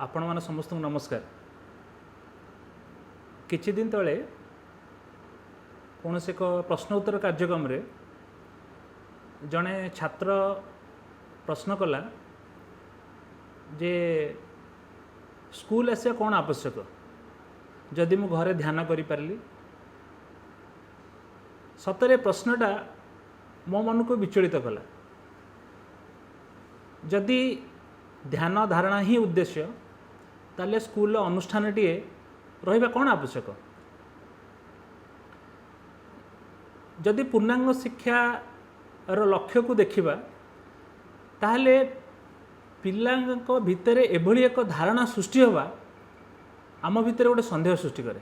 आपण मान समस्त नमस्कार। किछि दिन तले कौन से एक प्रश्न उत्तर कार्यक्रम रे जड़े छात्र प्रश्न कला जे स्कूल आसिया कौन आवश्यक जदि मु घरे ध्यान करि पारली। सतरे प्रश्नटा मो मन को विचलित कला। जदि ध्यान धारणा ही उद्देश्य ताले स्कूल अनुष्ठान टीए रहिबा कौन आवश्यक। जदि पूर्णांग शिक्षा लक्ष्य को देखिबा ताहले पिलांक भितरे एभली एक धारणा सृष्टि होबा आम भितर गोटे संदेह सृष्टि करे।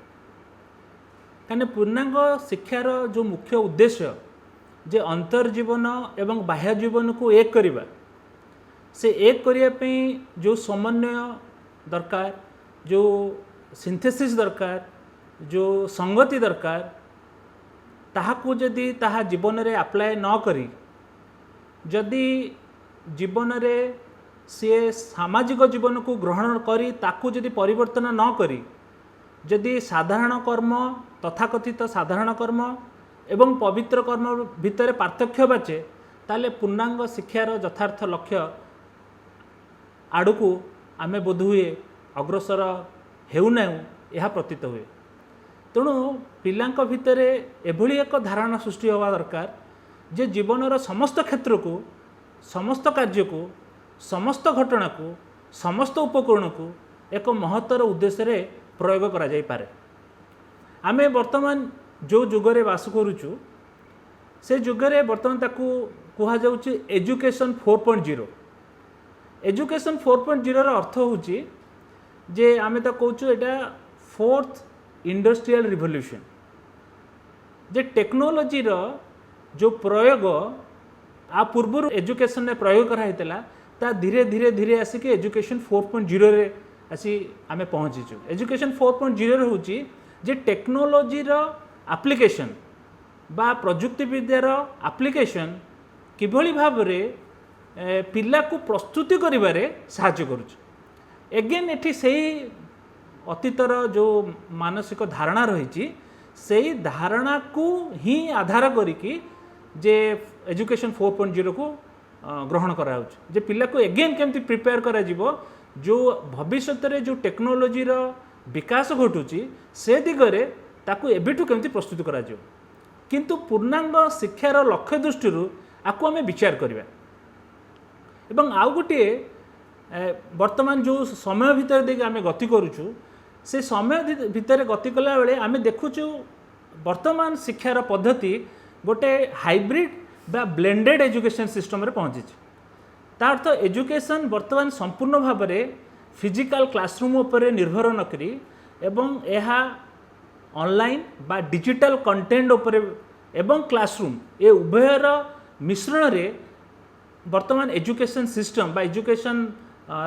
कहीं पूर्णांग शिक्षार जो मुख्य उद्देश्य जे अंतर्जीवन एवं बाह्य जीवन को एक करिबा से एक करिया पई जो समन्वय दरकार, जो सिंथेसिस दरकार, जो संगति दरकार, ताहाकू जदि ताहा जीवन रे अप्लाय न करी जदि जीवन रे सी सामाजिक जीवन को ग्रहण करी ताकू जदि परिवर्तन न करी जदि साधारण कर्म तथाकथित साधारण कर्म एवं पवित्र कर्म भितर पार्थक्य बाचे ताले पूर्णांग शिक्षार यथार्थ लक्ष्य आड़कू आमे बोध हुए अग्रसर हेउना यह प्रतीत हुए। तेणु पिलांक भितरे एभली एक धारणा सृष्टि होवा दरकार जे जीवनर समस्त क्षेत्र को, समस्त कार्य को, समस्त घटना को, समस्त उपकरण को एक महत्तर उद्देश्य रे प्रयोग करा जाई पारे। आमे वर्तमान जो जुगरे बास करूचु से जुगरे वर्तमान ताकू कुहा जाउची एजुकेशन 4.0। एजुकेशन 4.0 रो अर्थ होची जे आमे तो कहूचु एटा फोर्थ इंडस्ट्रियल रिवोल्यूशन। जे टेक्नोलोजी रो जो प्रयोग आ पूर्व एजुकेशन रे प्रयोग करा हेतला ता धीरे धीरे धीरे आसिक एजुकेशन 4.0 रे आसी आमे पहुँचीचु। एजुकेशन 4.0 रे होची जे टेक्नोलोजी रो एप्लिकेशन बा प्रजुक्ति विद्यार एप्लिकेशन किभली भाव रे पिला को प्रस्तुति करिबारे सहायता करूछ। एगेन एठी सेही अतीतर जो मानसिक धारणा रही सेही धारणा को ही आधार करिकी जे एजुकेशन 4.0 को ग्रहण करा जे पिला को एगेन केमती प्रिपेयर करा जिवो जो भविष्य रे जो टेक्नोलोजी रो विकास घटुची से दिगरे ताकू एबिठू केमती प्रस्तुत करा जिवो। किंतु पूर्णांग शिक्षार लक्ष्य दृष्टि आकु आमे विचार करिबा एवं आउ गोटे वर्तमान जो समय भितर देख आमे गति करूछु से समय भितर गति कला बेले आमे देखुछु वर्तमान शिक्षार पद्धति गोटे हाइब्रिड बा ब्लेंडेड एजुकेशन सिस्टम रे पहुँची। तार अर्थ एजुकेशन वर्तमान संपूर्ण भाव में फिजिकल क्लासरूम उपरे निर्भर न करी एवं यह ऑनलाइन बा डिजिटल कंटेंट उपरे एवं क्लासरूम ये उभयर मिश्रण रे वर्तमान एजुकेशन सिस्टम बा एजुकेशन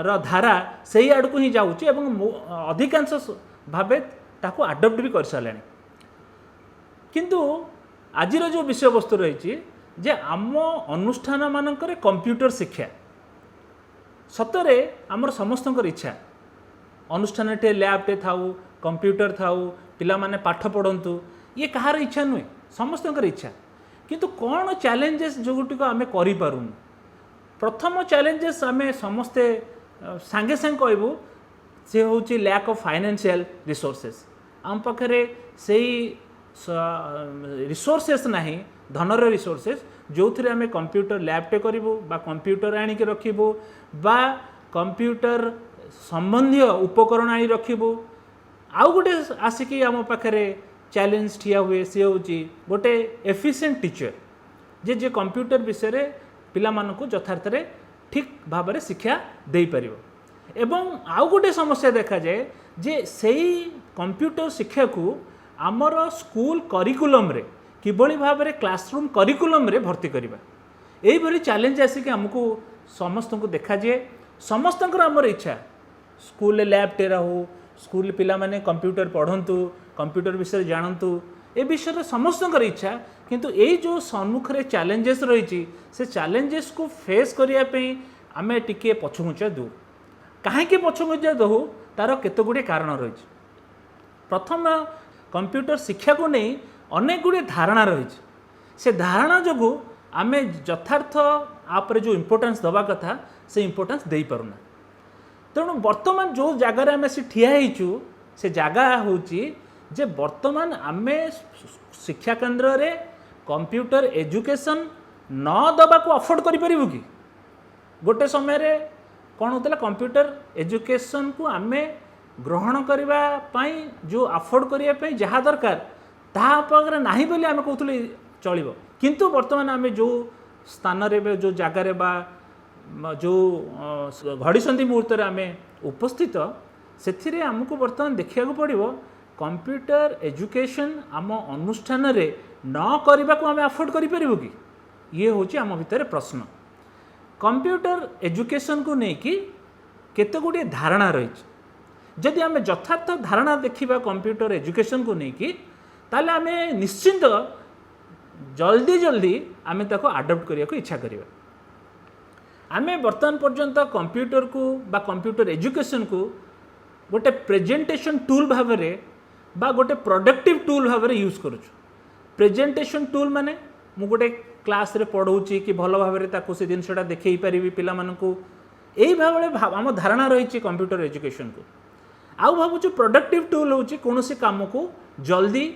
र धारा सही आड़ को ही जाऊँगी अधिकांश भावे ताको आडप्ट भी कर सारे। किंतु आज जो विषय वस्तु रही जे आम अनुष्ठान मानकर कंप्यूटर शिक्षा सतरे आमर समस्त इच्छा अनुष्ठान टे लैबटे थाऊ कंप्यूटर थाऊ पिला माने पाठ पढ़ंतु ये कहार इच्छा नुहे समस्त इच्छा। किंतु कौन चैलेंजेस जो गुटिक आम करूँ प्रथम चैलेंजेस आमे समस्ते सांगे सांगे कहबू से हूँ लैक ऑफ फाइनेंशियल रिसोर्सेस। आम पाखे से रिसोर्सेस नहीं धनर रिसोर्सेस जो थे आम कंप्यूटर लैबटे करूँ बा कंप्यूटर आणिक रखू बा कंप्यूटर संबंधी उपकरण आनी रखू। आउ गोटे आसिकी आम पाखे चैलेंज ठिया हुए सी हूँ गोटे एफिशिएंट टीचर जे कंप्यूटर विषय पिला मानकु यथार्थ रे ठीक भाव में शिक्षा दे पारिबो। एवं आउ गोटे समस्या देखा जाए जे सेही कंप्यूटर शिक्षा को आमर स्कूल करिकुलम रे किभली भाव में क्लासरूम करिकुलम रे भर्ती करबा एही भली चैलेंज आसिक हमको समस्त को देखा जाए। समस्त आमर इच्छा स्कूल लैब टे रहू स्कूल पिला माने कंप्यूटर पढ़ंतु कंप्यूटर विषय जानतु ए विषय समस्त इच्छा। किंतु यही जो सम्मुख रे चैलेंजेस रही से चैलेंजेस को फेस करने आमे टिके पछुमुचा दू कहीं पछघुंचा दहु तार केत गुड़े कारण रही। प्रथम कंप्यूटर शिक्षा को नहीं अनेक गुड़े धारणा रही। से धारणा जो आम यथार्थ आप जो इम्पोर्टेंस दवा कथा से इम्पोर्टेंस दे पारुना। तेणु वर्तमान जो जगार आम से ठिया होइचु से जगह हूँ जे वर्तमान आम शिक्षा केन्द्र रे कंप्यूटर एजुकेशन न दबा को अफोर्ड करूँ कि गोटे समय रे कौन होता कंप्यूटर एजुकेशन को आम ग्रहण करने जो अफोर्ड करने जहाँ दरकार तापर ना बोली आम कहते चलो, किंतु वर्तमान आम जो स्थान रे जो जगार जो घड़ीसंधि मुहूर्त आम उपस्थित से आमको वर्तमान देखा पड़ो कंप्यूटर एजुकेशन आम अनुष्ठान रे न करने को आम अफोर्ड करूँ कि ये हूँ आम भितर प्रश्न। कंप्यूटर एजुकेशन को लेकिन केते गुड़े धारणा रही। जदि आम यथार्थ धारणा देखा कंप्यूटर एजुकेशन को लेकिन ताले आम निश्चिंत जल्दी जल्दी आम ताको आडप्ट करने को इच्छा करिबा। आम वर्तमान पर्यंत कंप्यूटर को बा कंप्यूटर एजुकेशन को गोटे प्रेजेंटेशन टूल भाव में बा गोटे प्रोडक्टिव टूल भाव में यूज करुछु। प्रेजेंटेशन टूल माने मु गोटे क्लास रे पढ़ाऊँगी कि भल भाव में से जिनसा देखई पारि पिला मानकु यही भाव में आम धारणा रही कंप्यूटर एजुकेशन को। आउ भावुँ प्रोडक्टिव टूल हूँ कौन सी कम को जल्दी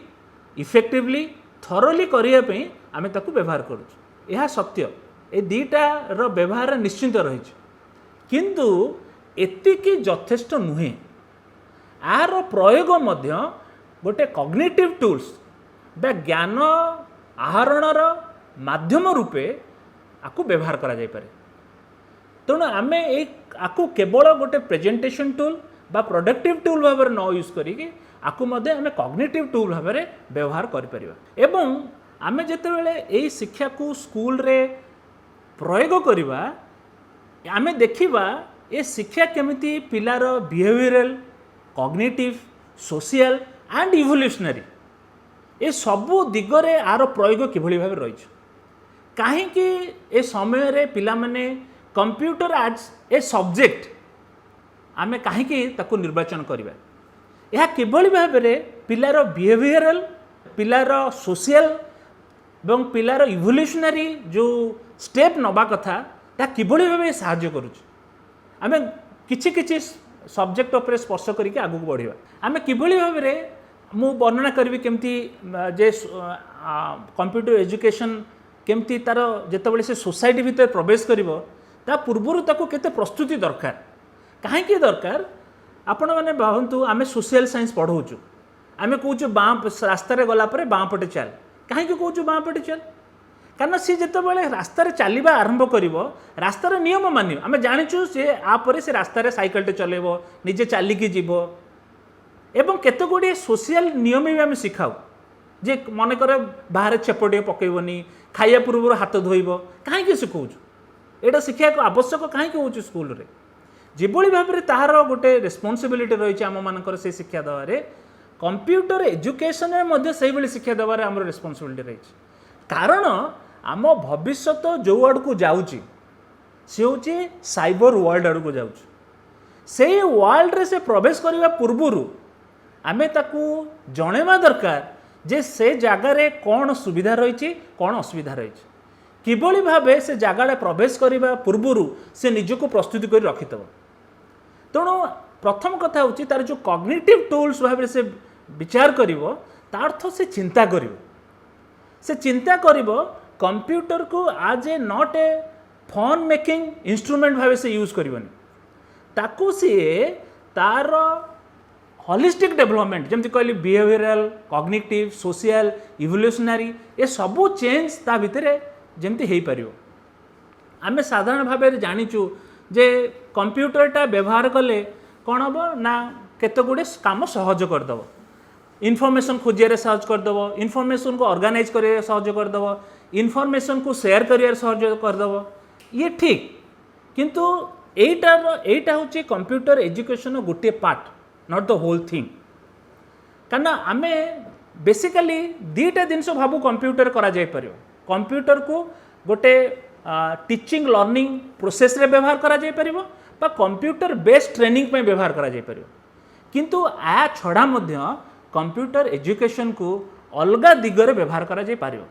इफेक्टिवली थरोली करने आम ताकू व्यवहार करुँ। यह सत्य ए दीटार व्यवहार निश्चिंत रही, किंतु एतिकी यथेष्ट नुहे। आर प्रयोग मध्य गोटे कॉग्निटिव टूल्स बा ज्ञान आहरणर माध्यम रूपे आपको व्यवहार करा जाय पारे। तेणु आम आपको केवल गोटे प्रेजेंटेशन टूल बा प्रोडक्टिव टूल भाव में न यूज करी आपको मध्य आम कॉग्निटिव टूल भाव में व्यवहार करिपरिबा। एवं आम जेतेबेले एई शिक्षा को स्कूल रे प्रयोग करिबा आम देखिबा ए शिक्षा केमिति पिलार behavioural cognitive social and evolutionary ए सबु दिगरे आर प्रयोग किभली भाव रही। कहीं ए समय रे पिला माने कंप्यूटर एज ए सब्जेक्ट आम कहीं ताको निर्वाचन करवा। यह किभली भाव में पिलार बिहेवियरल पिलार सोशल एवं पिलार इवोल्यूशनरी जो स्टेप नबा कथा ता किभली भाव साहाय्य करुछ। आम किछि किछि सब्जेक्ट उपर स्पर्श करके आगू बढ़िया। आम किभली भाव में मु वर्णना करी केमती जे कंप्यूटर एजुकेशन केमती तार जेतेबेले से सोसाइटी भितर प्रवेश करिवो ता पूर्वरु ताको केते प्रस्तुति दरकार। कहीं दरकार आपण मैंने भावतु आम सोशल साइंस पढ़ाऊँ आम कौच बाँ रास्त गला बाँ पटे चल कहीं कौच बाँ पटे चल कारण सी जिते रास्त चलवा आरंभ कर रास्तार नियम मान आम जाचु सी आपर से रास्त सैकलटे चलेब निजे चलिकी जीव एवं केत गुड़े सोशल नियम भी आम शिखाऊ जे मन कर बाहर छेपटे पकईबनी खाया पूर्व हाथ धोब कहीं शिखाऊँ यहाँ शिक्षा को आवश्यक कहीं हूँ स्कूल रे जिभली भाव में तार गोटे रेस्पॉन्सिबिलिटी रही आम मानकर से शिक्षा देवारे कंप्यूटर एजुकेशन में से भाई शिक्षा देवारे आम रेस्पॉन्सिबिलिटी रही। कारण आम भविष्य जो आड़ को जाऊँगी सी हूँ साइबर वर्ल्ड आड़ को जाऊँ से वर्ल्ड रे से प्रवेश करने पूर्वर आमे ताकू जणेवा दरकार जे से जगार कौन सुविधा रही कौन असुविधा रही किभली भाव से जगह प्रवेश करने पूर्वर से निजको प्रस्तुति कर रखिथब। तेणु प्रथम कथा हूँ तार जो कॉग्निटिव टूल्स भाव से विचार करिवो तार्थ से चिंता करिवो से चिंता करिवो कंप्यूटर को आज a not a fun making instrument भाव से यूज करिवोनी ताकू सी तार होलिस्टिक डेवलपमेंट जमती कहली बिहेवियरल कॉग्निटिव सोशल इवोल्यूशनरी ये सबू चेंज ता भितर जमती हो पार। आम साधारण भाव में जाचु जे कंप्यूटरटा व्यवहार कले कौन हम ना केते गुड़े काम सहज करदेव इनफॉरमेशन खोजिए सहज करदेव इनफॉरमेशन को ऑर्गेनाइज कर सहज करदेव इनफॉरमेशन को शेयर कर सहज करदेव ये ठीक किंतु एटा हूँ कंप्यूटर एजुकेशन गोटे part not the whole thing. कारण आम बेसिकली दीटा जिनस भावु कंप्यूटर करा जाय परियो कंप्यूटर को गोटे टीचिंग लर्निंग प्रोसेस रे व्यवहार करा जाय परियो बा कंप्यूटर बेस्ड ट्रेनिंग पे व्यवहार करा जाय परियो किंतु आ छड़ा मध्य कंप्यूटर एजुकेशन को अलगा दिगरे व्यवहार करा जाय पारियो।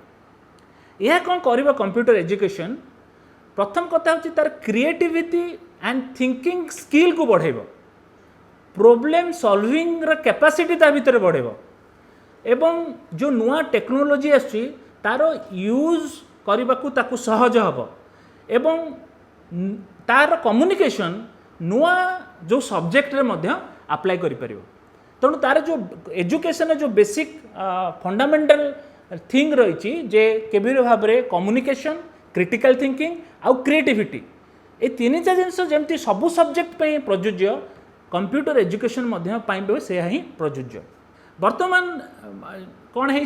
यह कौन करिबो कंप्यूटर एजुकेशन प्रथम कथा होची तार क्रिएटिविटी एंड थिंकिंग स्किल को बढ़ेबो, प्रॉब्लम सॉल्विंग र कैपेसिटी ता भीतर बढ़ेबो एवं जो नुआ टेक्नोलॉजी आछि तार यूज करबा को ताकू सहज हबो एवं तार कम्युनिकेशन नुआ जो सब्जेक्ट रे मध्य अप्लाई करि परिबो। तेणु तार जो एजुकेशन जो बेसिक फंडामेंटल थिंग रही जे केबीर भाव में कम्युनिकेशन क्रिटिकल थिंकिंग आउ क्रिएटिविटी ये तीन चार जिन जमी सबू सब्जेक्ट पे प्रযোज्य कंप्यूटर एजुकेशन मध्य से ही प्रযোज्य। वर्तमान कौन है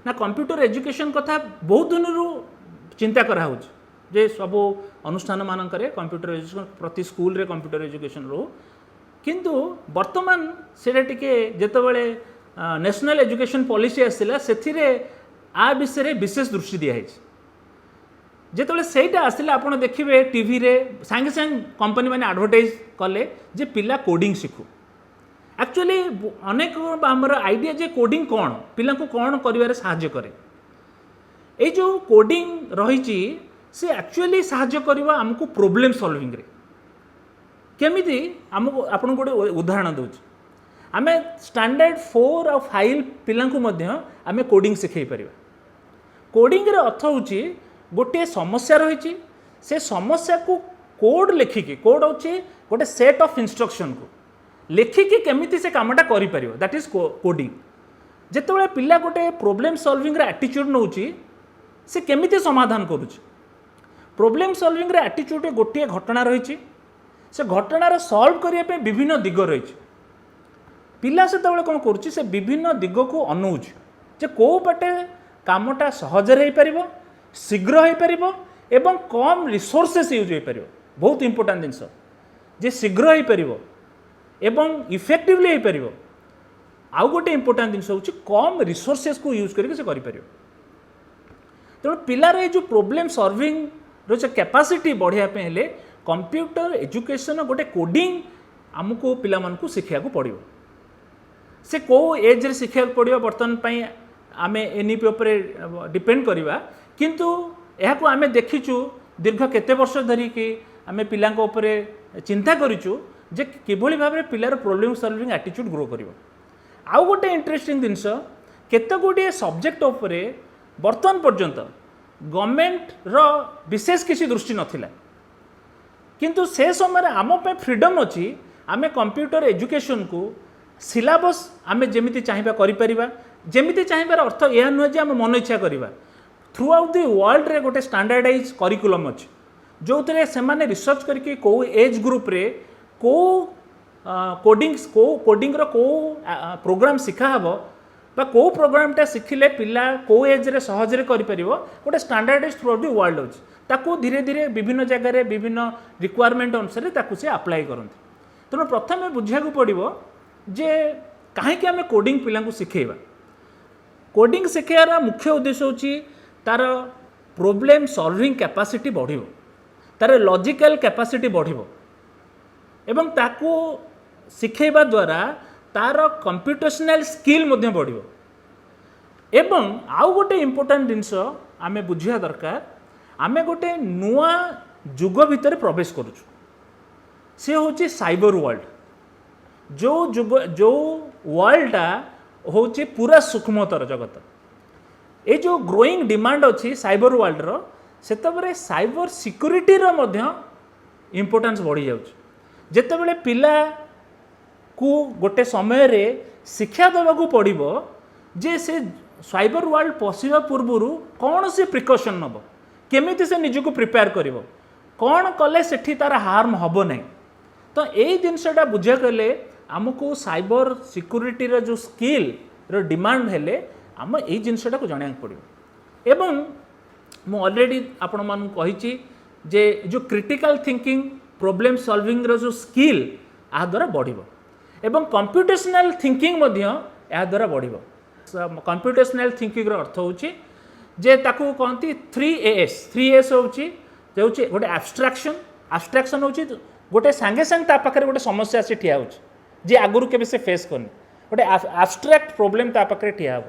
ना कंप्यूटर एजुकेशन कथा बहुत दिन चिंता करा जे सबू अनुष्ठान मानक कंप्यूटर एजुकेशन प्रति स्कूल रे कंप्यूटर एजुकेशन रो किंतु वर्तमान से टिके जेतबेले नेशनल एजुकेशन पॉलिसी आसिला सेथिरे आ विषय विशेष दृष्टि दिया जेतबेले सेटा आसिला आपण देखिबे टीवी रे सांगे सांग कंपनी माने एडवर्टाइज कले जे पिला कोडिंग शिखु। एक्चुअली अनेक हमर आइडिया जे कोडिंग कौन पिला को कौन करिवारे सहाय्य करे ए जो कोडिंग रही से एक्चुअली सहाय्य करवा हमको प्रॉब्लम सॉल्विंग रे केमिति हमको आपन गोटे उदाहरण दूची आमे स्टैंडर्ड 4 और 5 पिला को मध्य आमे कोडिंग सिखै परिबा। कोडिंग रे अर्थ होची गोटे समस्या रही से समस्या को कोड लिखिकी कोड होची गोटे सेट ऑफ इंस्ट्रक्शन को लिखिकी केमिति से कामटा करि परिबो दैट इज कोडिंग। जेतेबेले पिला गोटे प्रॉब्लम सॉल्विंग रे एटीट्यूड नउची से केमिति समाधान करूची प्रॉब्लम सॉल्विंग रे एटीट्यूड गोटे घटना रही से घटनार सॉल्व करने पे विभिन्न दिग रही पिला से कौन करुच्ची से विभिन्न दिग को अनौच जे कौ पटे कामटा सहजरे हो पार शीघ्र हो पार एवं कम रिसोर्सेस यूज हो पार बहुत इंपोर्टेंट जिनस जे शीघ्र हो पार एवं इफेक्टिवली हो पार आउ गोटे इंपोर्टेंट जिनस हूँ कम रिसोर्सेस को यूज करके तेणु पिलार जो प्रॉब्लम सॉल्विंग जो कैपेसिटी बढ़ापे हेले कंप्यूटर एजुकेशन गोटे कोडिंग आमको पिला मानकु शिखा को पड़ो से को एज रे शिखा पड़ो बर्तमान आमे एनईपी उपरे डिपेंड करवा किंतु यह आम देखीचु दीर्घ केते वर्ष धरिकी आम पिला उपरे चिंता करूँ जे किभली भाव में पिलार प्रॉब्लम सॉल्विंग एटीट्यूड ग्रो कर आउ गोटे इंटरेस्टिंग जिनस केते गुड़िए सब्जेक्ट उपरे बर्तमान पर्यंत गवर्नमेंट रो विशेष किसी दृष्टि नथिला किंतु से समय आम पे फ्रीडम अच्छी आम कंप्यूटर एजुकेशन को सिलेबस आम जमी चाहिए करें जमी चाहिए अर्थ यह नुहे जे आम मन इच्छा करवा थ्रू आउट दि वर्ल्ड रे गोटे स्टैंडर्डाइज करिकुलम अच्छी जो थे से रिसर्च करके कौ एज ग्रुप रे कौ कोडिंग रो कौ प्रोग्राम शिखा हे बा कौ प्रोग्रामटा शिखिले पिला कौ एज रे सहजरे करि गोटे standardise throughout the world अच्छी ताकू धीरे धीरे विभिन्न जगह विभिन्न रिक्वायरमेंट अनुसार ताकू से अप्लाई करते तेणु प्रथम बुझा पड़ो जे कहीं आम कोडिंग पिला शिखेबा कोडिंग शिखेबार मुख्य उद्देश्य होची तार प्रॉब्लम सॉल्विंग कैपेसिटी बढ़िबो तार लॉजिकल कैपेसिटी बढ़िबो एवं ताकू शिखेबा द्वारा तार कंप्यूटेशनल स्किल मध्य बढ़िबो एवं आउ गोटे इंपोर्टेंट जिनस आमे बुझिया दरकार आमे गोटे नुआ जुग भितर प्रवेश करुचु से होची साइबर वर्ल्ड जो वर्ल्डटा होची पूरा सूक्ष्मतर जगत ये जो ग्रोइंग डिमांड अच्छी साइबर वर्ल्ड रो सेतबरे साइबर सिक्योरिटी रो मध्य इंपोर्टेंस बढ़ी जाउछ जेतेबेले पिला को गोटे समय रे शिक्षा देवाकू पड़िबो जे से साइबर वर्ल्ड पशिबा पूर्वरु कौन से प्रिकॉशन नबो केमिति से निजको प्रिपेयर करिवो कौन कले सेठी तार हार्म हबो नहीं तो यही जिनसटा बुझा कले आमको साइबर सिक्योरिटी रो जो स्किल रो डिमांड हेले आम यही जिनसटा को जाना पड़ो एवं मु ऑलरेडी आपण मान कही जे जो क्रिटिकल थिंकिंग प्रॉब्लम सॉल्विंग रो जो स्किल आ द्वारा बढ़िबो एवं कंप्यूटेशनल थिंकिंग मध्य या द्वारा बढ़िबो कंप्यूटेशनल थिंकिंग रो अर्थ होची जे ताकू कहती 3 AS होची गोटे एब्स्ट्रैक्शन होची गोटे सांगे सांगे ता पाखे गोटे समस्या आसी ठिया होची जे आगुरु केबे से फेस करनी गोटे आब्स्ट्रैक्ट प्रॉब्लम ता पाखे ठिया हो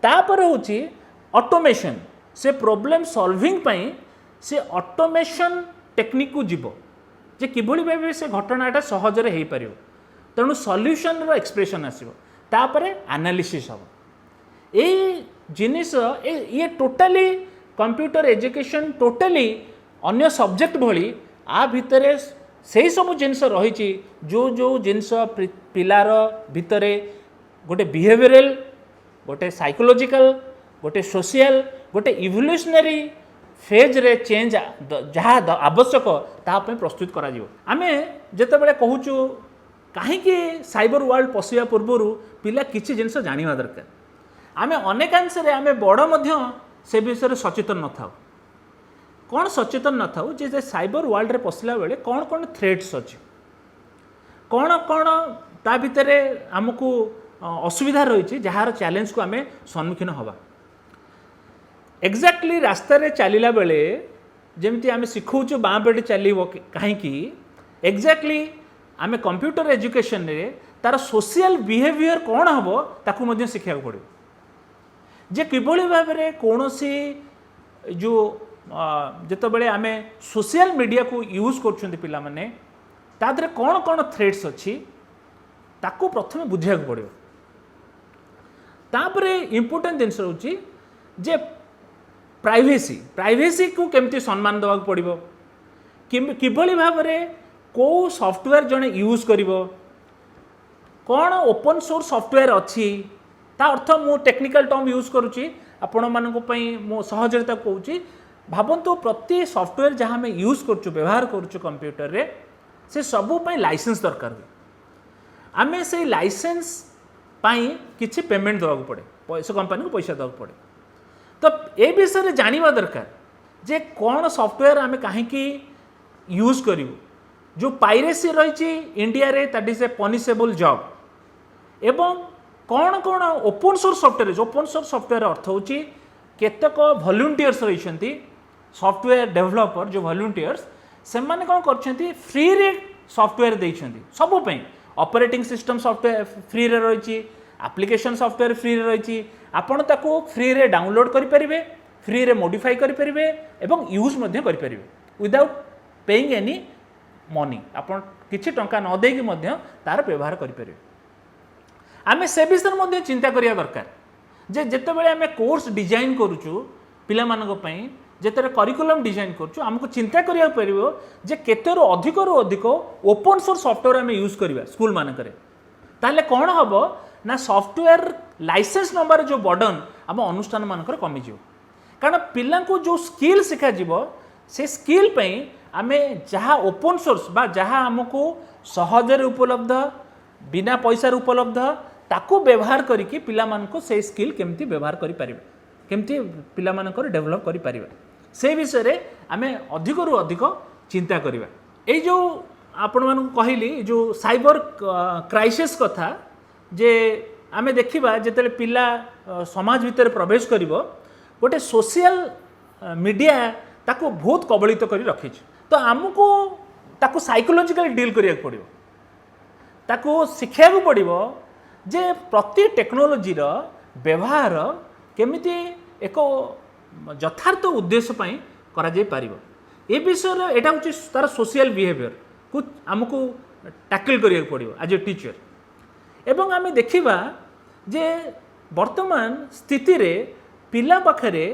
तापर होची ऑटोमेशन से प्रॉब्लम सॉल्विंग पई से ऑटोमेशन टेक्निक को जीवो जे किभली भाबे से घटनाटा सहज रे हेई परियो तेणु सॉल्यूशन रो एक्सप्रेशन आसीबो तापर एनालिसिस हम ए जिनिस ये टोटाली कंप्यूटर एजुकेशन टोटाली अन्य सब्जेक्ट भली आ भितरे से सब जिनस रही जो जो जिनस पिलार भितरे गोटे बिहेवियरल गोटे साइकोलॉजिकल गोटे सोशल गोटे इवोल्यूशनरी फेज रे चेंज जहाँ आवश्यक ताप प्रस्तुत करा जिवो आमे जेते बेले कहूचु कहीं साइबर वर्ल्ड पशिया पूर्व पिला किसी जिनस जानिबा दरकार आमे अनेकांश रे आमे बड़ मध्य से विषय सचेतन न थाउ कौन सचेतन न थाउ जे साइबर वर्ल्ड रे पशिला बेले कौन कौन थ्रेट्स अच्छी कौन कौन ता भितर आमको असुविधा रही जार चैलेंज को आमे सम्मुखीन हवा एक्जाक्टली रास्ता रे चलिला बेले जेमती आमे सिखौचु बाँ पेटे चलो कहीं एक्जाक्टली आमे कंप्यूटर एजुकेशन रे तार सोशल बिहेवियर कौन हम ताकू मध्य शिखा पड़ो जे किभली भाव में कौन सी जो जिते बड़े आमे सोशल मीडिया को यूज कर पिला माने तादरे कौन कौन थ्रेट्स अच्छी ताकू प्रथम बुझा पड़ो तापरे इम्पोर्टेंट जिनस होची जे प्राइवेसी प्राइवेसी को केमती सम्मान देवा पड़ो किभली भाव में को सॉफ्टवेयर जड़े यूज करिवो कौन ओपन सोर्स सॉफ्टवेयर अच्छी ता अर्थ मु टेक्निकल टर्म यूज करुच्ची आपण मानक मो सहजता कहूँ भावतु प्रति सॉफ्टवेयर जहाँ आम यूज करुचु व्यवहार करुचु कंप्यूटर रे से सबू पई लाइसेंस दरकार हुए आमे से लाइसेंस पाई किछि पेमेंट देवा पड़े पैसा कंपनी को पैसा देवा पड़े तो ए विषय जानिबा दरकार जे कौन सॉफ्टवेयर आमे कहीं यूज करूँ जो पाइरेसी रही इंडिया रे that is a punishable job एवं कौन कौन ओपन सोर्स सॉफ्टवेयर अर्थ होची केतक वॉलंटियर्स रही सॉफ्टवेयर डेवलपर जो वॉलंटियर्स से माने कौन करछंती फ्री रे सॉफ्टवेयर देइछंती सबु पई ऑपरेटिंग सिस्टम सॉफ्टवेयर फ्री रे रही एप्लिकेशन सॉफ्टवेयर फ्री रे रही आपण ताको फ्री रे डाउनलोड करि परिबे फ्री रे मॉडिफाई करि परिबे एवं यूज मध्य करि परिबे विदाउट पेइंग एनी मनी आपण किछि टंका न देकी मध्य तार व्यवहार करि परिबे आमे से विषय मध्य चिंता करिया दरकार जे जेते बेले आमे कोर्स डिजाइन करूचु पिला मानक पई जेते करिकुलम डिजाइन करूचु हमको चिंता करिया परिबो जे केतेरो अधिक ओपन सोर्स सॉफ्टवेयर आमे यूज करिबा स्कूल मानकरे ताले कोन हबो ना सॉफ्टवेयर लाइसेंस नंबर जो बर्डन आम अनुष्ठान मानकर कमी जिवो कारण पिला को जो स्किल शिखा जिवो से स्किल पई आमे जहाँ ओपन सोर्स बा जहाँ हमको सहजरे उपलब्ध बिना पैसा उपलब्ध ताको व्यवहार करिकी पिला मानको से स्किल केमती व्यवहार करि परिबे केमती पिला मानकर डेवलप करि परिबे से विषय रे आमे अधिक रु अधिक चिंता करिबा ए जो आपण मानको कहली जो साइबर क्राइसिस कथा जे आमे देखिबा जेतेले पिला समाज भितर प्रवेश करिवो गोटे सोशल मीडिया ताको बहुत कबलित करि रखिछ तो आमको ताको साइकोलॉजिकल डील करिया पड़ो ताको शिक्षा पड़ो जे प्रति टेक्नोलोजी रो व्यवहार केमिति एक यथार्थ उद्देश्य पई करा जाय पारिबो ए विषय एटा होची तार सोशल बिहेवियर को आमको टैकल करिया पड़ो एज ए टीचर एवं आमे देखिबा जे वर्तमान स्थिति रे पिला पाखरे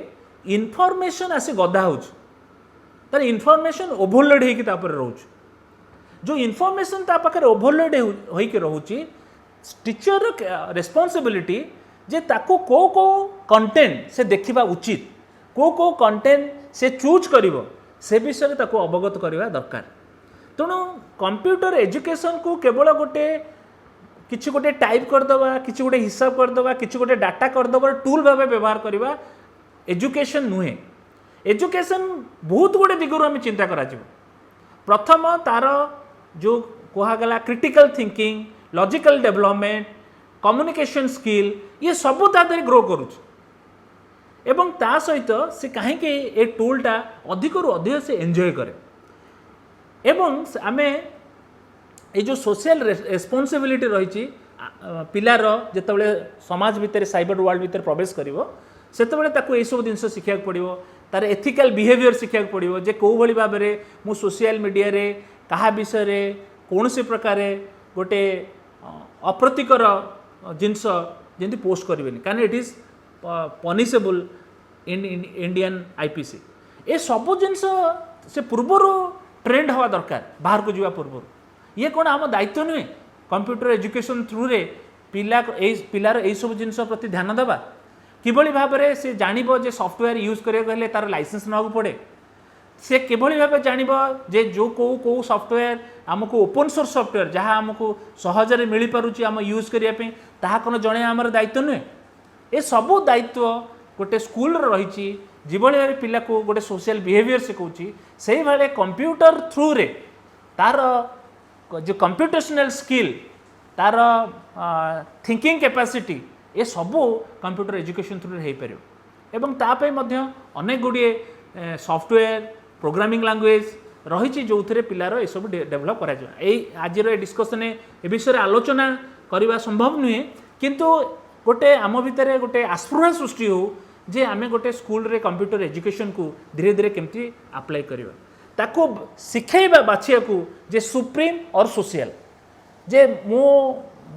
इनफॉरमेशन आसी गदा होछ तार इनफॉरमेशन ओवरलोड होइकी तापर रहउछ जो इनफॉरमेशन ता पाखरे ओवरलोड होइकी रहउची टीचर रेस्पॉन्सिबिलिटी जे ताको को कंटेंट से देखिबा उचित को कंटेंट से चूज करिवो से विषय ताको अवगत करिवा दरकार तेणु कंप्यूटर एजुकेशन को केवल गोटे किछि गोटे टाइप करदवा किछि गोटे हिसाब करदवा किछि गोटे डाटा करदवा टूल भाबे व्यवहार करिवा एजुकेशन नुहे एजुकेशन बहुत गुड़े दिगरु आम चिंता करा प्रथम तार जो कहगला critical thinking logical development communication skill ये सब तादे ग्रो करुच एवं ता सहित से कहीं ए टूलटा अधिक रु अधिक से एंजॉय करे एवं आमे ये जो सोशल रेस्पॉन्सिबिलिटी रही पिलार जितेबाला समाज भितर साइबर वर्ल्ड भितर प्रवेश करिवो सेतेबाला ताको ए सब जिनस शिखा पड़ो तार एथिकल बिहेवियर शिखा पड़ो जे कौ भली भाव में मु सोशल मीडिया रे कहा विषय रे कौन से प्रकार गोटे अप्रतिकर जिनस जमी पोस्ट करें कारण it is punishable in Indian IPC ए सब जिनस से पूर्वर ट्रेंड हवा दरकार बाहर को जावा पूर्व ये कौन आम दायित्व नुहे कंप्यूटर एजुकेशन थ्रू रे पिलार यही सब जिनस प्रति ध्यान देवा किभली भाव में से जानव जे सॉफ्टवेयर यूज करें तार लाइसेंस ना पड़े से किभली भाव जानव जे जो कौ कौ सॉफ्टवेयर आमको ओपन सोर्स सॉफ्टवेयर जहाँ आमको सहजरे मिल पारुची आम यूज करने ताहा कौन जड़े आमर दायित्व नुहे ए सबू दायित्व गोटे स्कूल रही जिभली पिला को गोटे सोशल बिहेवियर शिखाऊँगी से भाई कंप्यूटर थ्रू रे तार जो कंप्यूटेशनल स्किल तार थिंकिंग कैपेसिटी ये सबू कंप्यूटर एजुकेशन थ्रू रे हो पार तापाई अनेक गुड़िए सॉफ्टवेयर प्रोग्रामिंग लैंग्वेज रही जो थे पिलार ये सब डेभलप कर आज डिस्कसन ए विषय आलोचना करने संभव नुहे किंतु गोटे आम भितर गोटे आस्पृहा सृष्टि हो जे आमे गोटे स्कूल रे कंप्यूटर एजुकेशन को धीरे धीरे केमती अप्लाई करवा ताको शिखेबा बाछिया को जे सुप्रीम और सोशल जे मो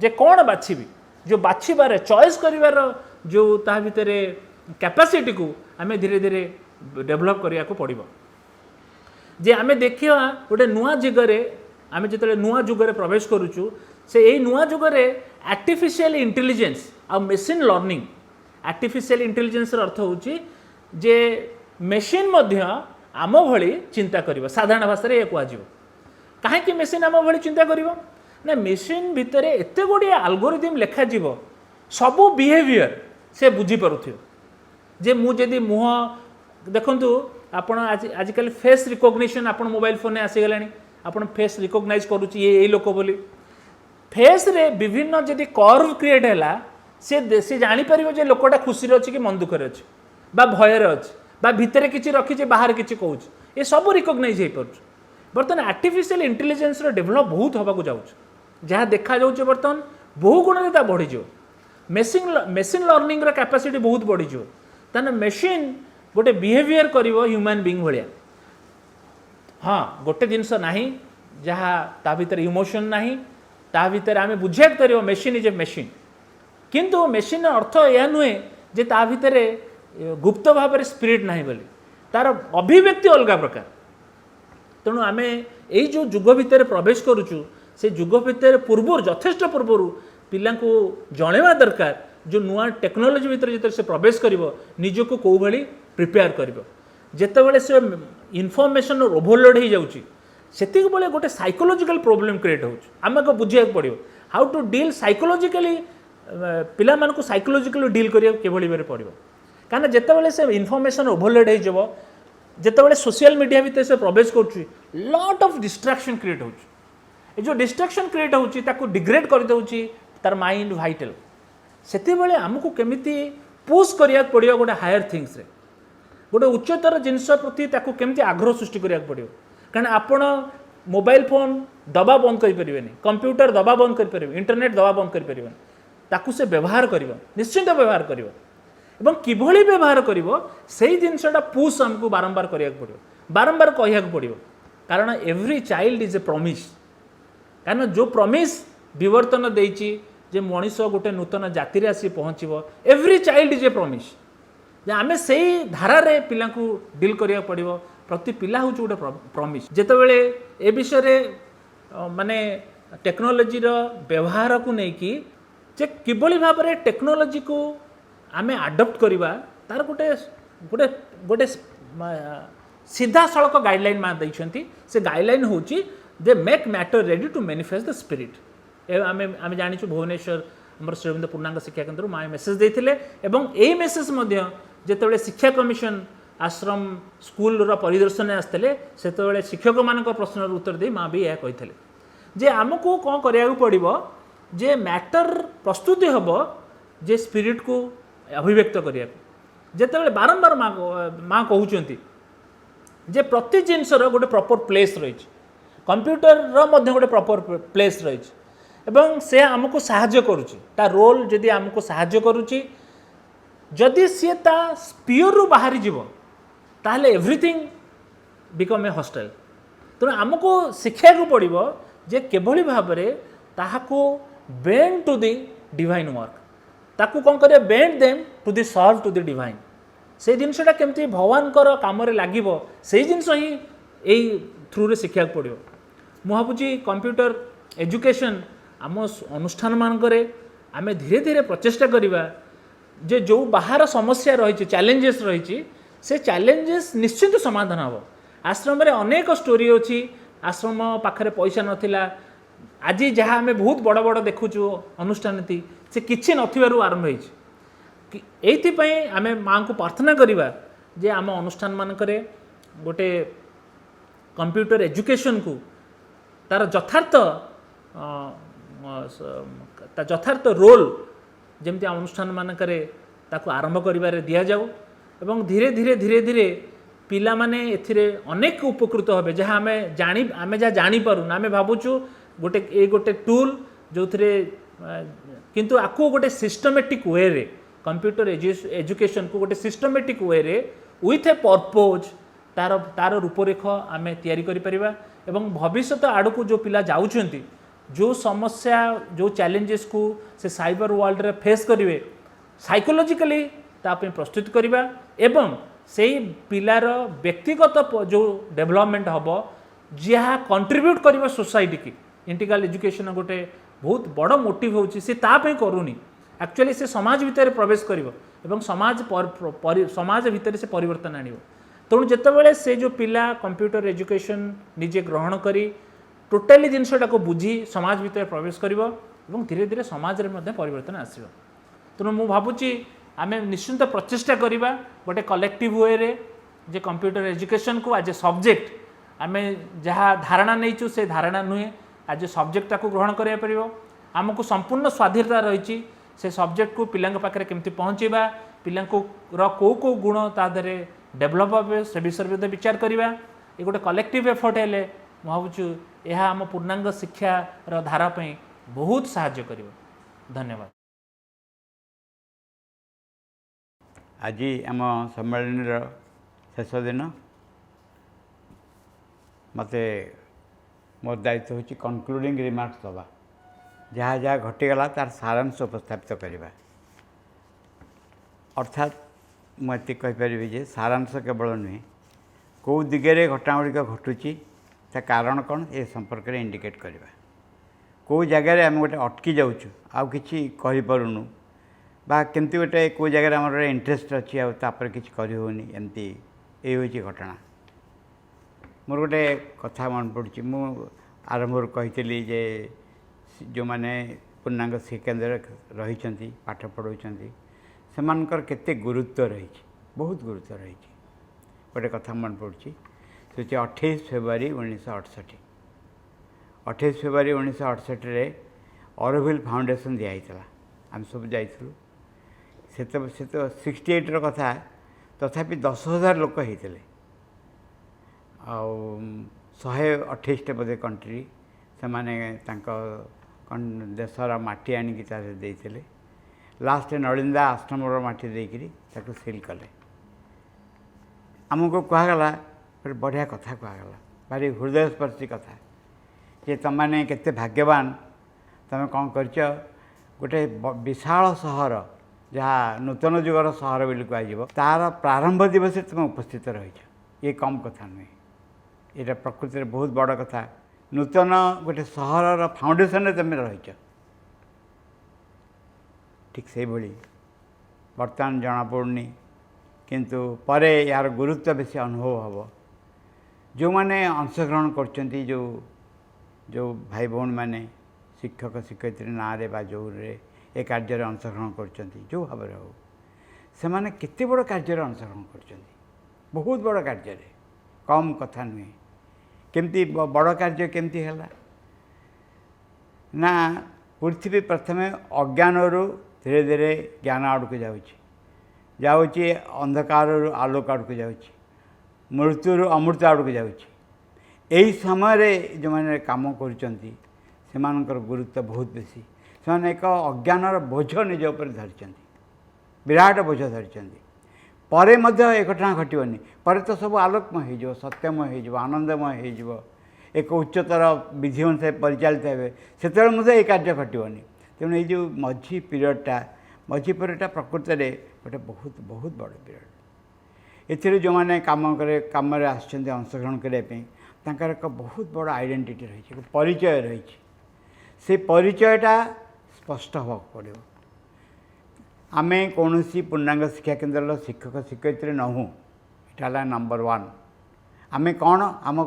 जे कौन बाछिबी जो बाछिबार चॉइस करिवार जो ता भितर कैपेसिटी को आमे धीरे धीरे डेभलप करिया को पड़िबो जे आमे देखिया गोटे नुआ जुगरे आमे जेतले नुआ जुगरे प्रवेश करूचु से यही नुआ जुगरे आर्टिफिशियल इंटेलिजेंस आ मशीन लर्निंग आर्टिफिशियल इंटेलिजेंस अर्थ होची जे मशीन मध्य आम भली चिंता करिवो साधारण भाषा रे कहजिवो काहे मशीन आम भली चिंता करिवो ना मशीन भितर एते गुडी एल्गोरिथम लेखा जीवो सबु बिहेवियर से बुझी पारुथियो जे मु जदी मुह देखंतु आपण आजिकल फेस रिकॉग्निशन आपण मोबाइल फोन आसी गलानी आपण फेस रिकॉग्नाइज करूची ये लोक बोली फेस रे विभिन्न जदी कर्व क्रिएट हैला से जानी परिबो जे लोकटा खुशी रे अछि कि मन दुख रे अछि बा भय रे अछि बा भितरे किछि रखि जे बाहर किछि कहूछ ये सब रिकॉग्नाइज हे परछ बर्तमान आर्टिफिशियल इंटेलिजेंस रो डेवलप बहुत हबा को जाउछ जहाँ देखा जाउछ बर्तमान बहु गुण रे ता बढ़ी जो मशीन लर्निंग रो कैपेसिटी बहुत बढ़ी जो तने मशीन गोटे बिहेवियर करिवो ह्यूमन बीइंग भलिया हाँ गोटे जिनस नाही जहाँ ता भीतर इमोशन नाही ता भीतर आमे बुझिया करिवो मशीन इज ए मशीन किंतु मशीन अर्थ यह नुहे जे ता भीतर गुप्त भाव में स्पिरिट नाही बोली तार अभिव्यक्ति अलग प्रकार तेणु आमे यही जो जुग भितर प्रवेश करुचु से जुग भितर पूर्व यथेष्ट पूर्व पिला को जणेवा दरकार जो नुआ टेक्नोलोजी भितर जो से प्रवेश करिवो निजको को भली प्रिपेयर करिवो जेतेबेले से इनफॉरमेशन ओवरलोड हो जाउची सेतिक बेले गोटे साइकोलॉजिकल प्रॉब्लम क्रिएट होउची आमको बुझिया पड़ियो हाउ टू डील साइकोलॉजिकली पिला मानको साइकोलॉजिकली डील करिया केभली बेरे पड़ियो कारण जेतेबेले से इनफॉरमेशन ओवरलोड हो जाबो जेतेबेले सोशल मीडिया भितर से प्रवेश करूची लॉट ऑफ डिस्ट्रैक्शन क्रिएट होउची जो डिस्ट्रैक्शन क्रिएट होउची ताको डिग्रेड कर देउची तार माइंड वाइटल सेते बेले हमको केमिति पुश करिया पड़ियो गोटे हायर थिंग्स रे गोटे उच्चतर जिनस प्रति ताको केमिति आग्रह सृष्टि करिया पड़ियो कारण आपण मोबाइल फोन दबा बंद करि परिबेनी कंप्यूटर दबा बंद करि परिबे इंटरनेट दबा बंद करि परिबेनी ताकू से व्यवहार करिवो निश्चित व्यवहार करिवो एवं किभली व्यवहार करिवो सेही जिनसटा पुश हमको बारंबार करिया पड़ियो बारंबार कहिया पड़ियो कारण every child is a promise कारण जो प्रॉमिस विवर्तन देइची जे मनीष गोटे नूतन जाति रे आसी पहुँचो every child is a promise जे आमे सेही धारा रे पिला को डील करिया पड़ियो प्रति पिला हूँ गोटे प्रॉमिस जेतेबेले ए विषय रे माने टेक्नोलोजी रो व्यवहार को लेकिन जे किभली भाव में टेक्नोलोजी को आमे अडॉप्ट करवा तार गोटे गोटे गोटे सीधा सड़क गाइडलाइन मा दैछंती से गाइडलाइन होची they make matter ready to manifest the spirit आमे आमे जानिछु भुवनेश्वर हमर श्रीरविंद्र पूर्णांग शिक्षा केन्द्र माँ मेसेज देथिले एवं एही मेसेज मध्य जेतेबेले शिक्षा कमिशन आश्रम स्कूल रो परिदर्शन आसते सेतेबेले शिक्षक मानक प्रश्नर उत्तर दे माँ भी यह कही जे आमको कौन करिया पड़िबो जे मैटर प्रस्तुति हम जे स्पिरिट को अभिव्यक्त करिया जेतेबेले बारंबार माँ कहउचंती जे प्रति जिनसर गोटे प्रॉपर प्लेस रही कंप्यूटर रो गोटे प्रॉपर प्लेस रही एवं से आमको साहाय्य करुच्ची ता रोल जदि आमको साहाय्य करुच्ची जदि सी ता स्पीयर रु बाहरी जीव ताहले एवरीथिंग बिकम ए हॉस्टाइल तेणु आमको शिक्षा को पड़ो जे केभली भाव में ताहाको bend to the divine work ताकू कौन कर bend them to the serve to the divine से जिनसा केमती भगवान काम लगे से जिनस ही यही थ्रू रे शिक्षा पड़ो मुझे कंप्यूटर एजुकेशन आम अनुष्ठान मानकरे आमे धीरे धीरे प्रचेष्टा करिबा जे जो बाहर समस्या रही चैलेंजेस रही से चैलेंजेस निश्चित समाधान हम आश्रम रे अनेक स्टोरी अच्छी आश्रम पाखरे पैसा नथिला आज जहाँ आम बहुत बड़ बड़ देखुचु अनुष्ठान थी से किसी नथिबारु आरंभ होइछि एइथिपई आमे माँ को प्रार्थना करिबा जे आम अनुष्ठान मानकरे गोटे कंप्यूटर एजुकेशन को तार यथार्थ रोल जमती अनुष्ठान मानकरे ताकू आरंभ करिबारे दिया जाऊ एवं धीरे धीरे धीरे धीरे पिला माने एथिरे अनेक उपकृत होबे जहाँ आमे जहाँ जानी पारुन आमे भाबुचु गोटे टूल जो थिरे किंतु आकु गोटे सिस्टमेटिक वे रे कंप्यूटर एजुकेशन को गोटे सिस्टमेटिक वे रे विथ ए पर्पज तार रूपरेख आमे तैयारी करि परिबा एवं भविष्यत आड़क जो पिला जाउछंती जो समस्या जो चैलेंजेस को से साइबर वर्ल्ड रे फेस करिवे साइकोलॉजिकली तापे प्रस्तुत करिबा एवं से पिलार व्यक्तिगत जो डेवलपमेंट हबो जहाँ कंट्रीब्यूट करिबा सोसाइटी की इंटीग्रल एजुकेशन गोटे बहुत बड़ मोटिव होची से तापे करूनी एक्चुअली से समाज भितर प्रवेश करिवो एवं समाज भितर से परिवर्तन आनिवो तेणु जितेबाला से जो पिला कंप्यूटर एजुकेशन निजे ग्रहण करी टोटाली जिनसटा को बुझी समाज भितर प्रवेश करिवो एवं धीरे धीरे समाज रे मध्य परिवर्तन आसिबो तेणु मु भाबुची आमे निश्चित प्रचेष्टा करिबा गोटे कलेक्टिव वे रे जे कंप्यूटर एजुकेशन को आज ए सब्जेक्ट आमे जहाँ धारणा नहींचु से धारणा नुहे आज सब्जेक्ट को ग्रहण करिया परिबो आमको संपूर्ण स्वाधीनता रही से सब्जेक्ट को पिलांक पाखरे केमती पहुँचेबा पिलांको को गुण ता धरे डेभलप हे से विषय विचार करवा ये गोटे कलेक्टिव एफर्ट हेले भावुँ यह आम पूर्णांग शिक्षार धारापी बहुत साहाय्य करिवो। धन्यवाद। आज आम सम्मेलन शेष दिन मते मोर दायित्व होची कनक्लूडिंग रिमार्क्स दबा जहाँ जहाँ घटीगला तार सारांश उपस्थापित करवा अर्थात मुझे कहीपरि जे सारांश केवल नुहे कौ दिगरे घटना गुड़िक घटुची ता कारण कौन ए संपर्क में इंडिकेट करवा कौ जगार आम गोटे अटकी जाऊँ आउ कि कहीपरुनु बा केमती गोटे कौ जगार आम इंटरेस्ट अच्छी आपर कि करहूनी एमती ये हूँ घटना मोर गोटे कथा मन पड़ी मु आरंभ कही जे जो मैंने पूर्णांग शिक्षाकेन्द्र रही पाठ पढ़ाऊँ सेमानकर केते गुरुत्व रही बहुत गुरुत्व रही गोटे कथा मन पड़ी से 28 फेब्रुआरी 1968 28 फेब्रुआरी 1968 रे ऑरोविल फाउंडेशन दिखाई आम सब जाइलु से तो 68 कथा तथापि 10,000 लोक होते आउ 128 बोधे कंट्री से माने देशर माटी आणिकी देते लास्ट नलिंदा आश्रम माटी देकरी सिल कले आमको कहगला गोटे बढ़िया कथा कहगला भारी हृदयस्पर्शी कथा जे तुम मैंने केते भाग्यवान तुम कौन कर गोटे विशाल सहर जहाँ नूतन जुगर सहर बोली कह तार प्रारंभ दिवस तुम उपस्थित रही ये कम कथा नुहे ये प्रकृति में बहुत बड़ कथा नूतन गोटे सहर फाउंडेशन तुम रही ठीक से भाई बर्तमान जना पड़नी किंतु परे यार गुरुत्व बेसी अनुभव हम जो मैंने अंशग्रहण कर जो भाई भौणी मैंने शिक्षक शिक्षयित्री ना रे बा जो ए कार्य अंशग्रहण कर जो भाव हो से मैंने केते बड़ कार्य अंशग्रहण कर बहुत बड़ कार्य कम कथा नुहे केमती बड़ कार्य केमती है ना पृथ्वी प्रथमे अज्ञान धीरे धीरे ज्ञान आड़ को जाऊँगी अंधकार आलोक आड़ को जाऊँगी मृत्यु अमृत आड़ को जाऊँगी यही समय जो मैंने काम करुँच गुरुत्व बहुत बेसी से एक अज्ञानर बोझ निज उपर धरी विराट बोझ धरी परे एक घटना घटनी पर तो सब आलोकमय हो सत्यमय हो आनंदमय हो एक उच्चतर विधि अनुसार परिचालित हे से कार्य घटनी तेणु ये मझी पीरियडटा प्रकृत में गोटे बहुत बहुत बड़ पीरियड एथिरे जो मैंने काम अंशग्रहण करने एक बहुत बड़ आइडेंटिटी रही परिचय रही से परिचयटा स्पष्ट हवा पड़ो आमे कौन पूर्णांग शिक्षा केन्द्र शिक्षक शिक्षयित्री नहूँ यहाँ नंबर 1 आमे कौन आम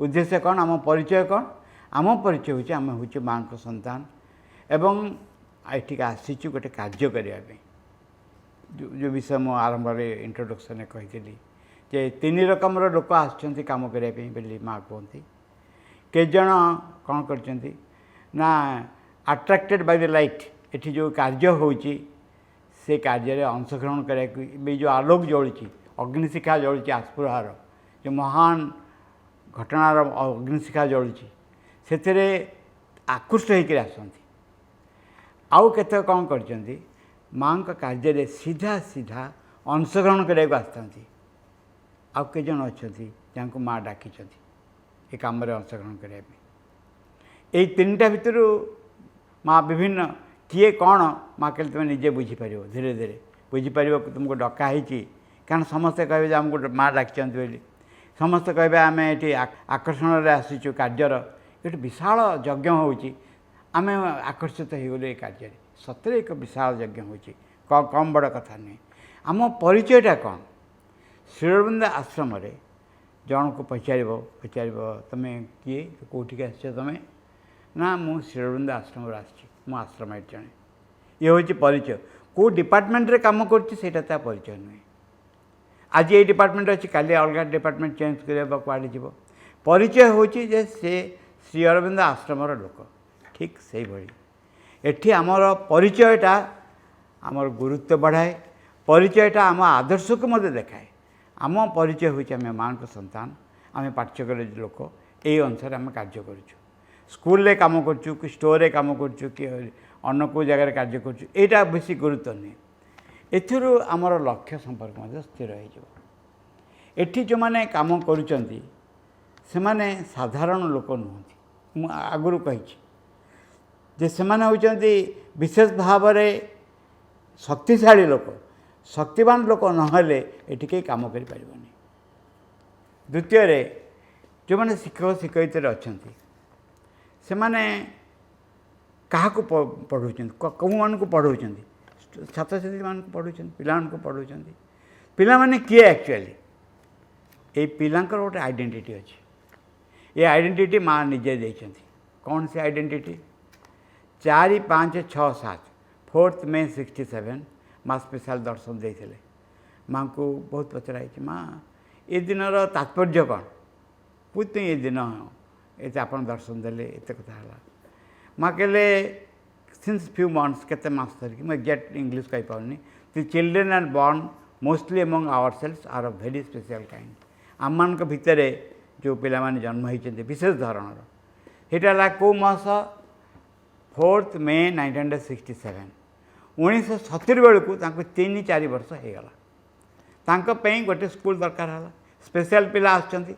उद्देश्य कौन आम परिचय कौन आम परिचय हूँ आम हूँ माँ को संतान एवं ये आसीचु गोटे कार्य करने जो विषय मु आरंभ इंट्रोडक्शन कही जे 3 रकम लोक आसुँच कम करने माँ कहती के जन कौन कर ना अट्रैक्टेड बाय द लाइट एठी जो कार्य होची से कार्य अंशग्रहण करने जो आलोक जलुची अग्निशिखा जलुची आस्पुहार जो महान घटनार अग्निशिखा जलुची से आकृष्ट होकर आसती आउ केत कौन कर माँ कार्य सीधा सीधा अंशग्रहण करने को आसती आउ के जन अच्छा जहाँ माँ डाकी ये कम अंशग्रहण करने यही 3टा भितर माँ विभिन्न किए कौन माँ कहते तुम निजे बुझीपर धीरे धीरे बुझीपर तुमको डकाही कारण समस्ते कहे आमको माँ डाकी बोली समस्ते कहे आम ये आकर्षण आसीचु कार्यर ये विशाल यज्ञ होमें आकर्षित हो गलु ये कार्य सतरे एक विशाल यज्ञ हो कम बड़ कथा नहीं आम परिचयटा कौन श्रीअरविंद आश्रम जन को पचार तुम्हें किए कौटिक आस तुम्हें ना मु श्रीअरविंद आश्रम आश्रम जड़े ये हूँ परिचय कौ डिपार्टमेंट रे काम करता परिचय नुहे आज ये डिपार्टमेंट अच्छी काली अलग डिपार्टमेंट चेंज करवा कड़े जीव परिचय हूँ जे से श्रीअरविंद आश्रम लोक ठीक से भाई एठी आमर परिचयटा आमर गुरुत्व बढ़ाए परिचयटा आम आदर्श को मत देखाए आम परिचय हूँ आम माँ को संतान आम पाठ्यकर लोक ये अनुसार आम कार्य करुँ स्कूल रे काम करुँ कि स्टोर रे काम करुँ कि अन्न को जगह कार्य करुँ यहाँ बेसी गुरुत्व नहीं एथिर आमर लक्ष्य संपर्क स्थिर होठी जो मैंने काम करुँच से साधारण लोक नुहति मु आगुरी कही जे से होती विशेष भाव शक्तिशाली लोक शक्तिवान लोक नहले एठी कहीं काम कर द्वितीय जो मैंने शिक्षक शिक्षयित्री अच्छा से मैंने क्या पढ़ाऊँ कौ मान को पढ़ाऊँ छात्र छात्री मान पढ़ाऊँ पिला पढ़ाऊँ पिला माने किए एक्चुअली ये पिलांकर गोटे आइडेंटिटी अच्छी ये आइडेंटिटी माँ निजे देती कौन सी आइडेंटिटी 4, 5, 6, 7 4 मई 67 माँ स्पेशल दर्शन देते माँ को बहुत पचराई माँ ये दिन तात्पर्य कौन पुत ये दिन ये आप दर्शन देले एत कथा है माँ कहले सिंस फ्यू मंथ्स के मास धरिकी मुझे एक्जाक्ट इंग्लीश कही पानी the children are born mostly among our cells are a very special kind आम मान भितर जो पिला माने जन्म होती विशेष धरणर यहाँ कौ मास 4 मई 1967 1970 बेलू 3-4 वर्ष होगला गोटे स्कूल दरकार है स्पेशल पिला आसुँच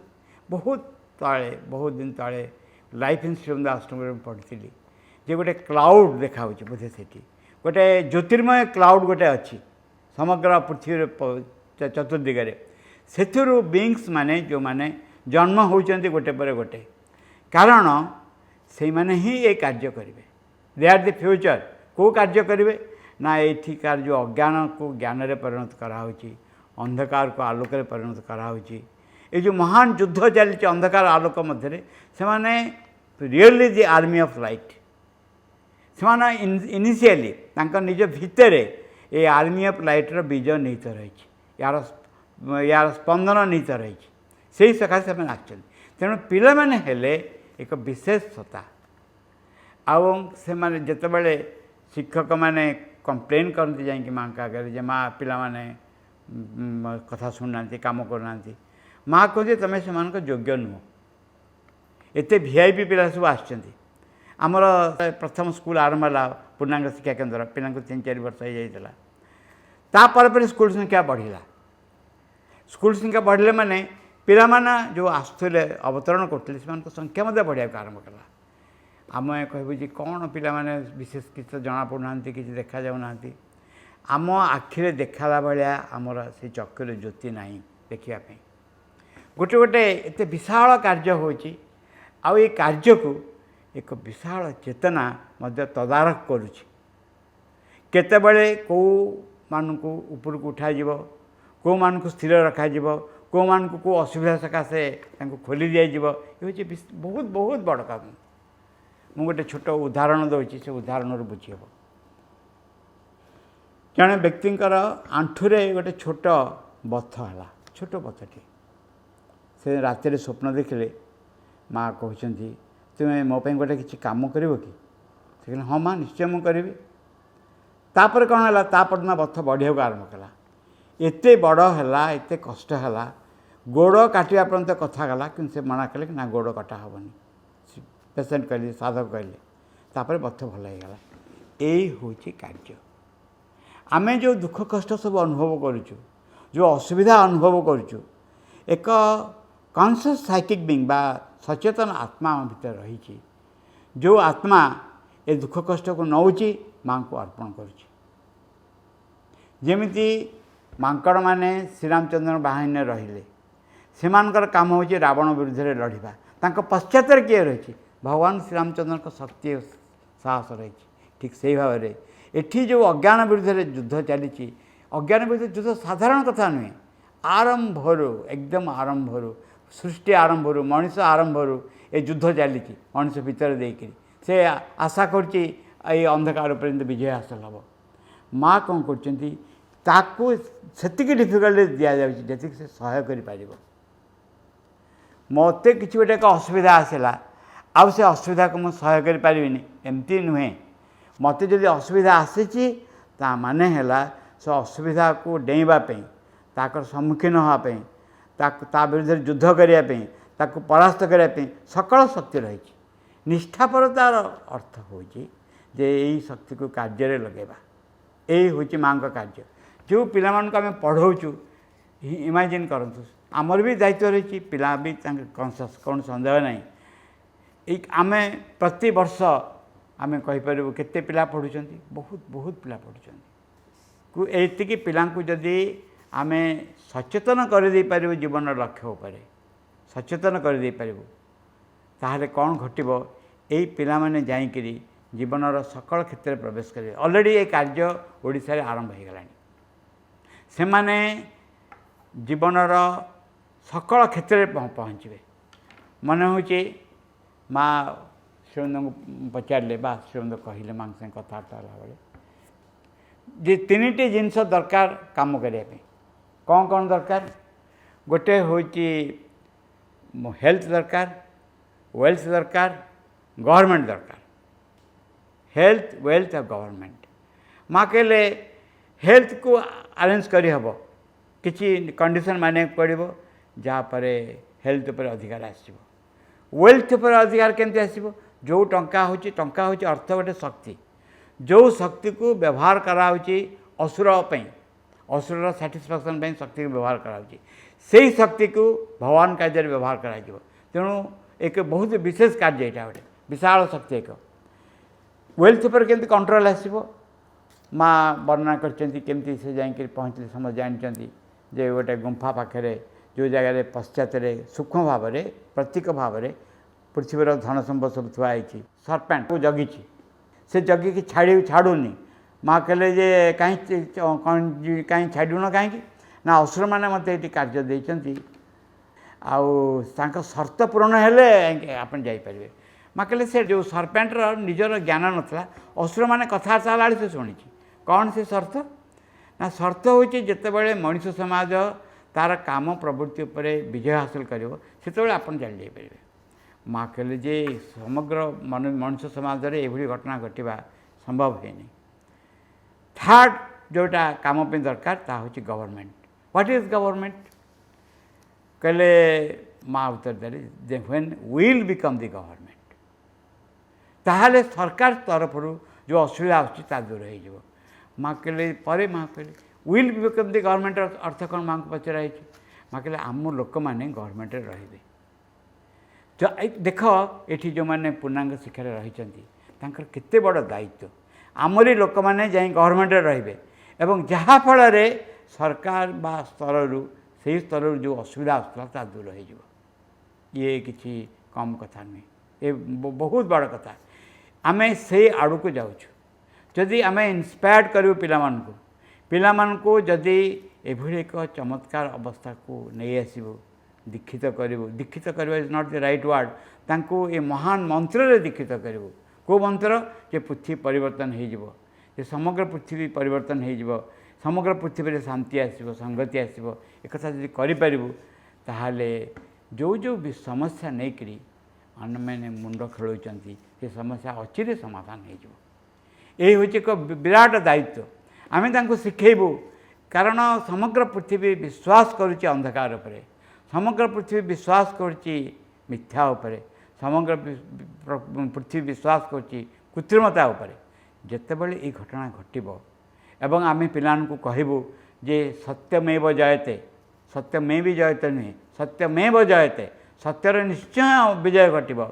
बहुत तले बहुत दिन तले लाइफ इन श्रीअरविंद आश्रम पढ़ी जे गोटे क्लाउड देखा बोधे से गोटे ज्योतिर्मय क्लाउड गोटे अच्छी समग्र पृथ्वी चतुर्दिगरे से बींग्स माने जो माने जन्म होती गोटे पर गोटे कारण से माने ही ये कार्य करेंगे दे आर द फ्यूचर को कार्य करेंगे ना एठिकार जो अज्ञान को ज्ञान रे परिणत कराऊँच अंधकार को आलोक परिणत कराऊँच ये जो महान युद्ध चली अंधकार आलोक मध्य से माने really the army of light से इनिशियली निज भितर ये आर्मी ऑफ लाइटर बीज निहित रही यार स्पंदन निहित रही से सकाशे से आसते तेणु पिला माने हेले एक विशेष सत्ता आने जिते शिक्षक माने कंप्लेन करती जाकि माँ का आगे जे माँ पिला माने कथा शुणुना कम करना माँ कहते तुम्हें से योग्य नुह एते वीआईपी पिला सब आछंती आमर प्रथम स्कूल आरंभ है पूर्णांग शिक्षा केन्द्र पिला 3-4 वर्ष हो जाता तापर स्कूल संख्या बढ़ला स्कूल संख्या बढ़ले माने पिला माने जो आसुले अवतरण करते संख्या बढ़िया आरंभ कला आम कहबू जी कौन पिला माने विशेष किसी जना पड़ना कि देखा जाऊना आम आखिरे देखला भाया आमर से चक्षुर ज्योति ना देखापी गोटे गोटे एत विशाल कार्य होची आउ ये कार्य को एक विशाल चेतना मध्य तदारख करुछि केतेबेले को मानू ऊपर को उठा कौ मान को स्थिर रखा कौ मान को असुविधा सकाशे खोली दिया ये बहुत बहुत बड़ काम मु गोटे छोट उदाहरण दूसरी से उदाहरण बुझी हे जड़े व्यक्तिंकर आंठुरे गोटे छोट बथ है छोट बथटी से राति स्वप्न देखिले माँ कहते तुम्हें मो गोटे किसी कम कर कि हाँ माँ निश्चय मुझे करी तापर कौन है तापरदिन बथ बढ़िया को आरंभ कला एत बड़ है एत कष्ट है गोड़ काटा पर्यंत कथा गला कि से मना कले कि ना गोड़ कटा हेनी पेसेंट कहले साधक कहले तापर बथ भल होगा यही हूँ कार्य आमे जो दुख कष्ट सब अनुभव करुचु जो असुविधा अनुभव करुचु एक कॉन्शियस साइकिक बीइंग बा सचेतन आत्मा भीतर रही जो आत्मा ए दुख कष्ट को नौची माँ को अर्पण करुच्ची जेमिति मांकड़ माने श्रीरामचंद्र बाहिनी रहिले सेमानकर काम होची रावण विरुद्ध रे लड़िबा तांको पश्चात किए रही भगवान श्रीरामचंद्र को शक्ति साहस रही ठीक से भाव में एठी जो अज्ञान विरुद्ध रे युद्ध चली अज्ञान विरुद्ध युद्ध साधारण कथा नुहे आरंभरू एकदम आरंभरू सृष्टि आरंभरू मनीष आरंभरू ए युद्ध चली मनीष भितर देकर से आशा करची अंधकार उपर विजय हासिल हम माँ कौन करती डिफिकल्ट दि जाए से सहाय कर मत कि गोटे एक असुविधा आसला आउ से असुविधा को मुझे सहाय करें एमती नुहे मत जदि असुविधा आसी माने है से असुविधा को डेवाई ताकर सम्मुखीन होगापी ता विरुद्ध युद्ध करने परास्त करने सकल शक्ति रही निष्ठापरतार अर्थ हो यही शक्ति को कार्य लगेगा यही हूँ माँ का कार्य जो पिला आम पढ़ाऊँ इमेजिन करूँ आमर भी दायित्व रही पिला भी कॉन्सियस कौन सन्देह ना आम प्रति वर्ष आम कहीपर केते पिला पढ़ुं बहुत बहुत पिला पढ़ुं एति पिला जदि आम सचेतन कर दे पार जीवन लक्ष्य उपर सचेतन कर दे पार ताहले कौन घटब यही पिला माने जाइकरी जीवनर सकल क्षेत्र में प्रवेश करेंगे ऑलरेडी ये कार्य ओडिशा रे आरंभ हो गलानी से माने जीवनर सकल क्षेत्र में पहुँचे मन हो माँ श्रीमंद को पचारे बा श्रीमंद कहले माँ से कथबार्ता बेले जे 3टी जिनस दरकार काम करने कौन कौन दरकार गोटे हूँ हेल्थ दरकार वेल्थ दरकार गवर्नमेंट दरकार हेल्थ वेल्थ और गवर्नमेंट माँ कहले हेल्थ को अरेंज करी हबो किसी कंडीशन माने पड़ो जहाँपर हेल्थ पर अधिकार आसो वेल्थ पर अधिकार केमती आसो जो टंका हूँ अर्थ गोटे शक्ति जो शक्ति को व्यवहार कराऊँच असुर असुर साटिस्फैक्शन शक्ति को व्यवहार कराऊँच से शक्ति को भगवान कार्य व्यवहार करा तेणु एक बहुत विशेष कार्य यहाँ गोटे विशाल शक्ति एक वेल्थ पर केमती कंट्रोल आसो माँ वर्णना करमती से जाकर पहुँचले समझ जानते जे गोटे गुंफा पाखे जो जगह पश्चात सूक्ष्म भाव में प्रतीक भाव में पृथ्वीर धन संपद सब थुआई सरपेंट को जगी से जगिकी छाड़ूनी माँ कहले जे कहीं छाड़ून कहीं ना असुर मैंने मत ये कार्य देती शर्त पूरण हेले आप जापर माँ कहले से जो सरपेंटर निजर ज्ञान नाला असुर मैंने कथबार्ता वाले से शुणी कौन से शर्त ना शर्त हूँ जितेबाला मनुष्य समाज तार काम प्रवृत्ति उपर विजय हासिल कर आप चली जापर माँ कहले जे समग्र मनुष्य समाज रे एभली घटना घटवा संभव है नहीं थर्ड जोटा काम दरकार ता हूँ गवर्नमेंट व्हाट इज गवर्नमेंट कहले माँ उत्तर देले when will become the government ताहले सरकार तरफ जो असुविधा आ दूर हो माँ कहले पर माँ कहले विल बिकम द गवर्नमेंट अर्थ कौन माँ को पचराई माँ कहले आम लोक मैंने गवर्नमेंट रे तो देख ये जो मैंने पूर्णांग शिक्षा रही केते बड़ दायित्व आमरी लोक मैंने जाई गवर्नमेंट रे एवं जहाँ फल सरकार बा स्तर से स्तर जो असुविधा आसला दूर हो ये किसी कम कथा नुहे ये बहुत बड़ कथा आम से आड़ को जाऊँ जदि आम इन्स्पायर्ड करूँ पिला जदि एभली एक चमत्कार अवस्था को नहीं आसबू दीक्षित करूँ दीक्षित करवा is not the right word तांको ये महान मंत्र रे दीक्षित करूँ को मंत्र जे पृथ्वी परिवर्तन हो समग्र पृथ्वी परिवर्तन हो समग्र पृथ्वी शांति आसो संगति आसो एक जब करूँ ताहले जो जो भी समस्या नहीं करी मैंने मुंड खेलुंट से समस्या अचिरे समाधान हो एक विराट दायित्व आम शिखेबू कारण समग्र पृथ्वी विश्वास करुच्ची अंधकार उपरे समग्र पृथ्वी विश्वास करुच्ची मिथ्या उपरे समग्र पृथ्वी विश्वास करुच्ची कृत्रिमता उपरे जितेबाला ये घटना घटव एवं आम पिलांकु कहबू जे सत्यमेव जयते सत्यमेव जयते नुहे सत्यमेव जयते सत्यर निश्चय विजय घटव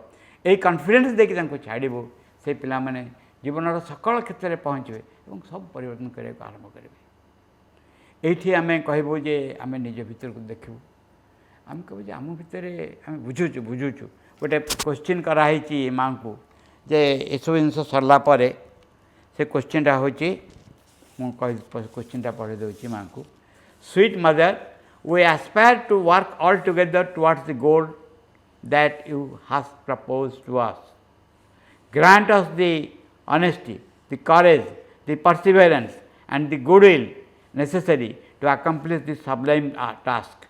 यही कॉन्फिडेंस देकी छाड़बू से पिला माने जीवन सकल क्षेत्र में पहुँचे और सब परिवर्तन करने को आरंभ करेंगे ये आम कहबू जे आम निज भीतर को देखू आम कहूँ आम भितर आम बुझुचु बुझुचु गोटे क्वेश्चन कराई माँ को जे एसब जिन सरलापर से क्वेश्चनटा हूँ क्वेश्चनटा पढ़ी दूसरी माँ को sweet mother we aspire to work all together towards the goal that you have propose to us grant us the honesty, the courage, the perseverance and the goodwill necessary to accomplish this sublime task.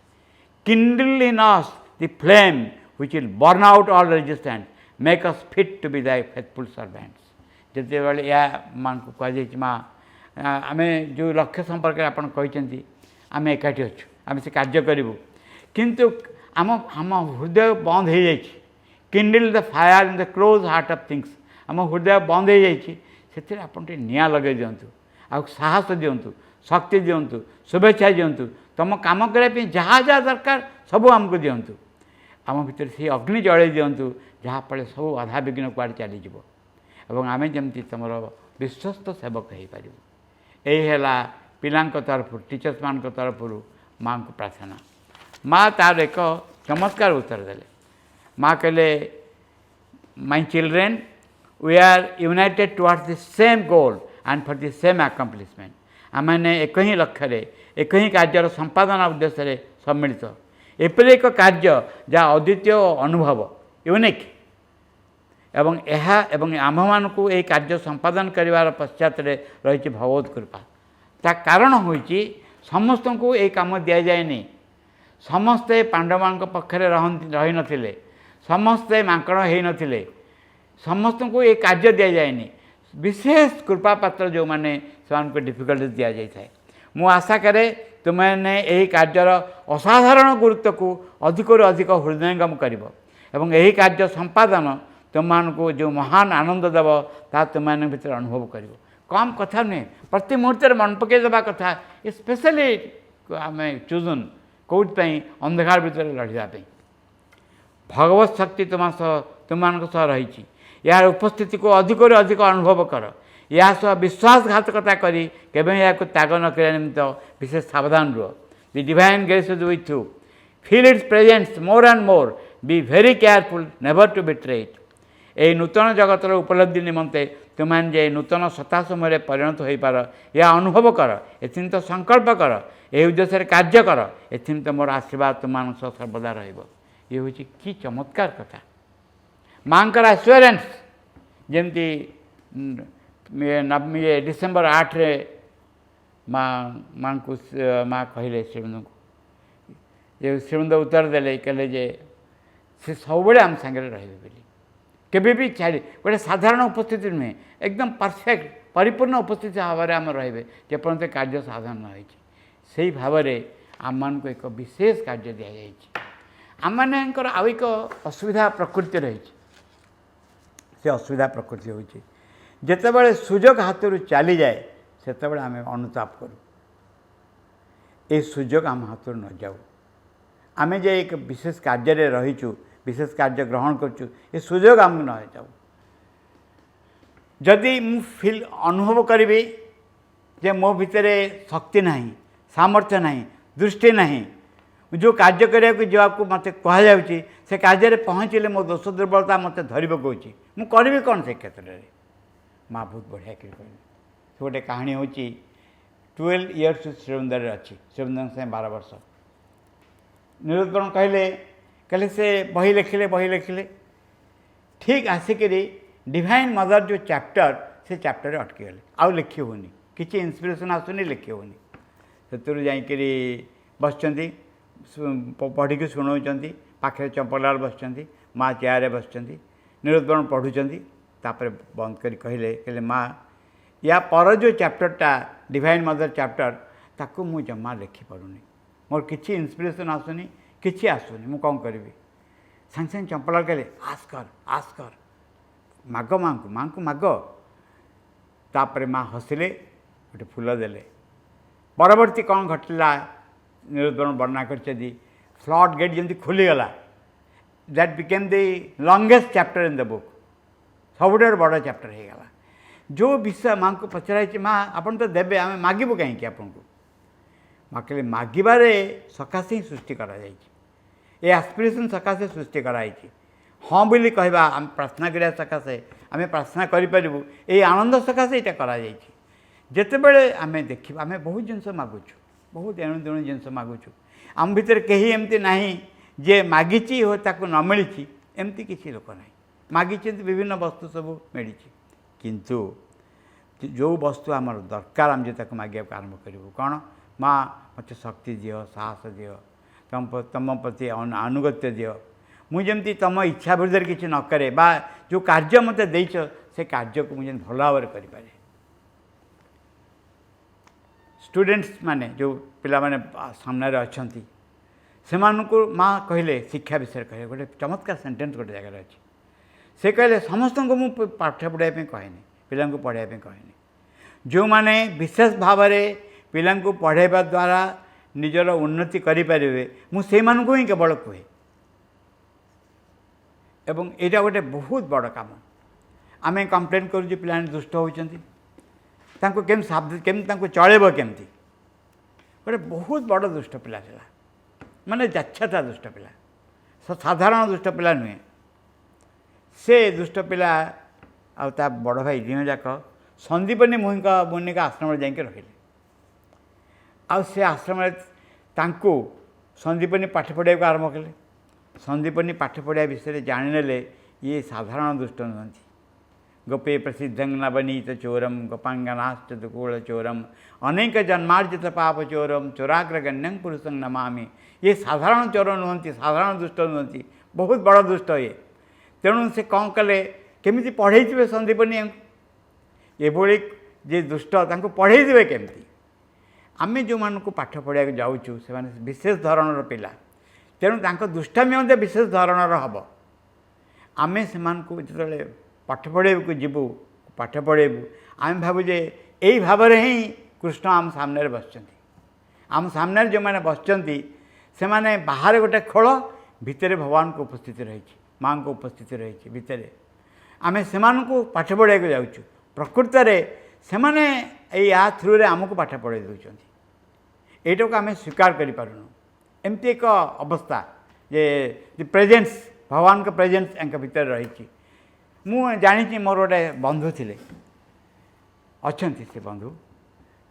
Kindle in us the flame which will burn out all resistance, make us fit to be thy faithful servants. जिते बड़े या मान को कह माँ आम जो लक्ष्य संपर्क आपन कहते आम एकाठी अच्छु आम से कार्य करूँ किंतु आम आम हृदय बंद हो जाए Kindle the fire in the close heart of things आम हृदय बंद हो जाए से आपन निआ लगे दिंतु आ साहस दिंतु शक्ति दिंतु शुभेच्छा दिंतु तुम कम करने जहाँ जहाँ दरकार सब आमको दिंतु आम भर से अग्नि जड़े दिंतु जहाँफल सब बाधा विघ्न कुआड़े चलीज और आम जमी तुम विश्वस्त सेवक हो पार यही पिला तरफ टीचर्स मान तरफ माँ को प्रार्थना माँ तार एक चमत्कार उत्तर देले माँ कहले my children we are united towards the same goal and for the same accomplishment आमने एक ही लक्ष्य एक ही कार्यर संपादन उद्देश्य सम्मिलित एपरि एक कार्य जहाँ अद्वितीय अनुभव यूनिक एवं आम मान को यह कार्य संपादन कर पश्चात रही भगवत कृपा ता कारण हो समस्त को यह कम दि जाए समस्ते पांडवां पक्षरे रही नथिले समस्ते माकड़ हो नथिले समस्त को ये कार्य दि जाए विशेष कृपा पात्र जो मैंने से डिफिकल्टी दि जाए मु आशा करे तुमने यही कार्यर असाधारण गुरुत्व को अधिक अधिक हृदयंगम कर यही कार्य संपादन तुम को जो महान आनंद देव ता तुम भर अनुभव कर कम कथा नुहे प्रति मुहूर्त मन पकईदेवा कथा स्पेशली आम चुजुन कौटपाई अंधकार भितर लड़ापी भगवत शक्ति तुम रही यार उपस्थिति को अधिक अधिक अनुभव कर या सह विश्वासघातकता करी केबे या त्याग न करने निमित्त विशेष सावधान रुह the divine grace is with you feel its presence more and more be very careful never to betray it यही नूतन जगतर उपलब्धि निमंते तुमने जे नूतन सत्ता समय परिणत हो पार या अनुभव कर एथिन तो संकल्प कर यही उद्देश्य कार्य कर एथिन तो मोर आशीर्वाद तुम सर्वदा रही हूँ कि चमत्कार कथा माँ एश्योरेंस जमती डिसेम्बर 8 रे माँ को माँ कहले श्रीमंद को ये श्रीमंद उत्तर देले कहले जे से सब आम सांगे रे केबे भी छाड़ी गोटे साधारण उपस्थिति नुहे एकदम परफेक्ट परिपूर्ण उपस्थिति भाव में आम रे जेपर्यंत कार्य साधन न से भाव में आम मान को एक विशेष कार्य दि जाए आमମାନଙ୍କର ଆଉ ଏକ ଅସୁବିଧା ପ୍ରକୃତି ରହିଛି। ସେ ଅସୁବିଧା ପ୍ରକୃତି ହେଉଛି ଯେତେବେଳେ ସୁଯୋଗ ହାତରୁ ଚାଲିଯାଏ ସେତେବେଳେ ଆମେ ଅନୁତାପ କରୁ ଏ ସୁଯୋଗ ଆମ ହାତରୁ ନ ଯାଉ। ଆମେ ଯେ ଏକ ବିଶେଷ କାର୍ଯ୍ୟରେ ରହିଛୁ, ବିଶେଷ କାର୍ଯ୍ୟ ଗ୍ରହଣ କରୁଛୁ, ଏ ସୁଯୋଗ ଆମକୁ ନ ଯାଉ। ଯଦି ମୁଁ ଅନୁଭବ କରିବି ଯେ ମୋ ଭିତରେ ଶକ୍ତି ନାହିଁ, ସାମର୍ଥ୍ୟ ନାହିଁ, ଦୃଷ୍ଟି ନାହିଁ, ଯେଉଁ କାର୍ଯ୍ୟ କରିବାକୁ ଯିବାକୁ ମୋତେ କୁହାଯାଉଛି ସେ କାର୍ଯ୍ୟରେ ପହଞ୍ଚିଲେ ମୋ ଦୋଷ ଦୁର୍ବଳତା ମୋତେ ଧରି ପକାଉଛି, ମୁଁ କରିବି କ'ଣ ସେ କ୍ଷେତ୍ରରେ? ମାଆ ବହୁତ ବଢ଼ିଆ କରି କହିଲେ। ସେ ଗୋଟେ କାହାଣୀ ହେଉଛି 12 ଇୟର୍ସ ଶ୍ରୀବୃନ୍ଦାରେ ଅଛି। ଶ୍ରୀବୃନ୍ଦାଙ୍କ ସାଙ୍ଗେ 12 ବର୍ଷ। ନିରୁଦ୍ବରଣ କହିଲେ ସେ ବହି ଲେଖିଲେ ଠିକ୍ ଆସିକିରି ଡିଭାଇନ୍ ମଦର ଯେଉଁ ଚାପ୍ଟର ସେ ଚାପ୍ଟରରେ ଅଟକିଗଲେ, ଆଉ ଲେଖି ହେଉନି, କିଛି ଇନ୍ସପିରେସନ୍ ଆସୁନି, ଲେଖି ହେଉନି। ସେଥିରୁ ଯାଇକରି ବସିଛନ୍ତି, ପଢ଼ିକି ଶୁଣାଉଛନ୍ତି, ପାଖରେ ଚମ୍ପଲାଲ ବସିଛନ୍ତି, ମା ଚେୟାରରେ ବସିଛନ୍ତି, ନିରୁଦ୍ବରଣ ପଢ଼ୁଛନ୍ତି। ତାପରେ ବନ୍ଦ କରି କହିଲେ ମା' ୟା ପର ଯେଉଁ ଚାପ୍ଟରଟା ଡିଭାଇନ୍ ମଦର ଚାପ୍ଟର ତାକୁ ମୁଁ ଜମା ଲେଖିପାରୁନି, ମୋର କିଛି ଇନ୍ସପିରେସନ୍ ଆସୁନି, କିଛି ଆସୁନି, ମୁଁ କ'ଣ କରିବି? ସାଙ୍ଗେ ସାଙ୍ଗେ ଚମ୍ପଲାଲ କହିଲେ ଆସ୍ କର ମାଗ ମାଆଙ୍କୁ ମାଗ। ତାପରେ ମା' ହସିଲେ, ଗୋଟେ ଫୁଲ ଦେଲେ। ପରବର୍ତ୍ତୀ କ'ଣ ଘଟିଲା ନିରୁଦ୍ବରଣ ବର୍ଣ୍ଣନା କରିଛନ୍ତି। ଫ୍ଲଡ୍ ଗେଟ୍ ଯେମିତି ଖୋଲିଗଲା, that became the longest chapter in the book, ସବୁଠାରୁ ବଡ଼ ଚାପ୍ଟର ହେଇଗଲା। ଯେଉଁ ବିଷୟ ମାଆଙ୍କୁ ପଚରାଇଛି, ମା' ଆପଣ ତ ଦେବେ, ଆମେ ମାଗିବୁ କାହିଁକି ଆପଣଙ୍କୁ? ମା' କହିଲେ ମାଗିବାରେ ସକାଶେ ହିଁ ସୃଷ୍ଟି କରାଯାଇଛି, ଏ ଆସ୍ପିରେସନ୍ ସକାଶେ ସୃଷ୍ଟି କରାଯାଇଛି। ହଁ ବୋଲି କହିବା, ଆମେ ପ୍ରାର୍ଥନା କରିବା ସକାଶେ ଆମେ ପ୍ରାର୍ଥନା କରିପାରିବୁ, ଏଇ ଆନନ୍ଦ ସକାଶେ ଏଇଟା କରାଯାଇଛି। ଯେତେବେଳେ ଆମେ ଦେଖିବା ଆମେ ବହୁତ ଜିନିଷ ମାଗୁଛୁ, ବହୁତ ଏଣୁ ତେଣୁ ଜିନିଷ ମାଗୁଛୁ। ଆମ ଭିତରେ କେହି ଏମିତି ନାହିଁ ଯେ ମାଗିଛି ଓ ତାକୁ ନ ମିଳିଛି, ଏମିତି କିଛି ଲୋକ ନାହିଁ। ମାଗିଛନ୍ତି ବିଭିନ୍ନ ବସ୍ତୁ ସବୁ ମିଳିଛି, କିନ୍ତୁ ଯେଉଁ ବସ୍ତୁ ଆମର ଦରକାର ଆମେ ଯେ ତାକୁ ମାଗିବାକୁ ଆରମ୍ଭ କରିବୁ, କ'ଣ? ମା' ମୋତେ ଶକ୍ତି ଦିଅ, ସାହସ ଦିଅ, ତମ ପ୍ରତି ଆନୁଗତ୍ୟ ଦିଅ, ମୁଁ ଯେମିତି ତମ ଇଚ୍ଛା ବିରୁଦ୍ଧରେ କିଛି ନ କରେ, ବା ଯେଉଁ କାର୍ଯ୍ୟ ମୋତେ ଦେଇଛ ସେ କାର୍ଯ୍ୟକୁ ମୁଁ ଯେମିତି ଭଲ ଭାବରେ କରିପାରେ। ଷ୍ଟୁଡେଣ୍ଟସ୍ ମାନେ ଯେଉଁ ପିଲାମାନେ ସାମ୍ନାରେ ଅଛନ୍ତି ସେମାନଙ୍କୁ ମା' କହିଲେ, ଶିକ୍ଷା ବିଷୟରେ କହିଲେ ଗୋଟେ ଚମତ୍କାର ସେଣ୍ଟେନ୍ସ ଗୋଟେ ଜାଗାରେ ଅଛି। ସେ କହିଲେ ସମସ୍ତଙ୍କୁ ମୁଁ ପାଠ ପଢ଼ାଇବା ପାଇଁ କହେନି, ପିଲାଙ୍କୁ ପଢ଼ାଇବା ପାଇଁ କହେନି। ଯେଉଁମାନେ ବିଶେଷ ଭାବରେ ପିଲାଙ୍କୁ ପଢ଼ାଇବା ଦ୍ୱାରା ନିଜର ଉନ୍ନତି କରିପାରିବେ, ମୁଁ ସେଇମାନଙ୍କୁ ହିଁ କେବଳ କୁହେ। ଏବଂ ଏଇଟା ଗୋଟେ ବହୁତ ବଡ଼ କାମ। ଆମେ କମ୍ପ୍ଲେନ୍ କରୁଛୁ ପିଲାମାନେ ଦୁଷ୍ଟ ହେଉଛନ୍ତି, ତାଙ୍କୁ କେମିତି ତାଙ୍କୁ ଚଳେଇବ କେମିତି? ଗୋଟେ ବହୁତ ବଡ଼ ଦୁଷ୍ଟ ପିଲା ଥିଲା, ମାନେ ଯାଚ୍ଛାତା ଦୁଷ୍ଟ ପିଲା, ସାଧାରଣ ଦୁଷ୍ଟ ପିଲା ନୁହେଁ। ସେ ଦୁଷ୍ଟ ପିଲା ଆଉ ତା ବଡ଼ ଭାଇ ଦିନ ଯାକ ସନ୍ଦୀପନୀ ମୁନିଙ୍କ ଆଶ୍ରମରେ ଯାଇକି ରହିଲେ। ଆଉ ସେ ଆଶ୍ରମରେ ତାଙ୍କୁ ସନ୍ଦୀପନୀ ପାଠ ପଢ଼ିବାକୁ ଆରମ୍ଭ କଲେ। ସନ୍ଦୀପନୀ ପାଠ ପଢ଼ିବା ବିଷୟରେ ଜାଣିନେଲେ ଇଏ ସାଧାରଣ ଦୁଷ୍ଟ ନୁହନ୍ତି। ଗୋପେ ପ୍ରସିଦ୍ଧଂ ନବନୀତ ଚୋରମ୍ ଗୋପାଙ୍ଗନାଶ୍ଚ ଦୁକୂଳ ଚୋରମ୍ ଅନେକ ଜନ୍ମାର୍ଜିତ ପାପ ଚୋରମ୍ ଚୋରାଗ୍ରଗଣ୍ୟଂ ପୁରୁଷଂ ନମାମି। ଇଏ ସାଧାରଣ ଚୋର ନୁହନ୍ତି, ସାଧାରଣ ଦୁଷ୍ଟ ନୁହନ୍ତି, ବହୁତ ବଡ଼ ଦୁଷ୍ଟ ଇଏ। ତେଣୁ ସେ କ'ଣ କଲେ, କେମିତି ପଢ଼େଇଥିବେ ସନ୍ଦୀପନୀଙ୍କୁ? ଏଭଳି ଯେ ଦୁଷ୍ଟ ତାଙ୍କୁ ପଢ଼େଇଥିବେ କେମିତି? ଆମେ ଯେଉଁମାନଙ୍କୁ ପାଠ ପଢ଼ିବାକୁ ଯାଉଛୁ ସେମାନେ ବିଶେଷ ଧରଣର ପିଲା, ତେଣୁ ତାଙ୍କ ଦୁଷ୍ଟାମି ମଧ୍ୟ ବିଶେଷ ଧରଣର ହେବ। ଆମେ ସେମାନଙ୍କୁ ଯେତେବେଳେ ପାଠ ପଢ଼ାଇବାକୁ ଯିବୁ, ପାଠ ପଢ଼ାଇବୁ, ଆମେ ଭାବୁ ଯେ ଏଇ ଭାବରେ ହିଁ କୃଷ୍ଣ ଆମ ସାମ୍ନାରେ ବସିଛନ୍ତି। ଆମ ସାମ୍ନାରେ ଯେଉଁମାନେ ବସିଛନ୍ତି ସେମାନେ ବାହାରେ ଗୋଟେ ଖୋଳ, ଭିତରେ ଭଗବାନଙ୍କ ଉପସ୍ଥିତି ରହିଛି, ମାଆଙ୍କ ଉପସ୍ଥିତି ରହିଛି ଭିତରେ। ଆମେ ସେମାନଙ୍କୁ ପାଠ ପଢ଼ାଇବାକୁ ଯାଉଛୁ, ପ୍ରକୃତରେ ସେମାନେ ଏଇ ୟା ଥ୍ରୁରେ ଆମକୁ ପାଠ ପଢ଼ାଇ ଦେଉଛନ୍ତି। ଏଇଟାକୁ ଆମେ ସ୍ୱୀକାର କରିପାରୁନୁ। ଏମିତି ଏକ ଅବସ୍ଥା ଯେ ପ୍ରେଜେନ୍ସ, ଭଗବାନଙ୍କ ପ୍ରେଜେନ୍ସ ୟାଙ୍କ ଭିତରେ ରହିଛି। ମୁଁ ଜାଣିଛି, ମୋର ଗୋଟେ ବନ୍ଧୁ ଥିଲେ, ଅଛନ୍ତି ସେ ବନ୍ଧୁ,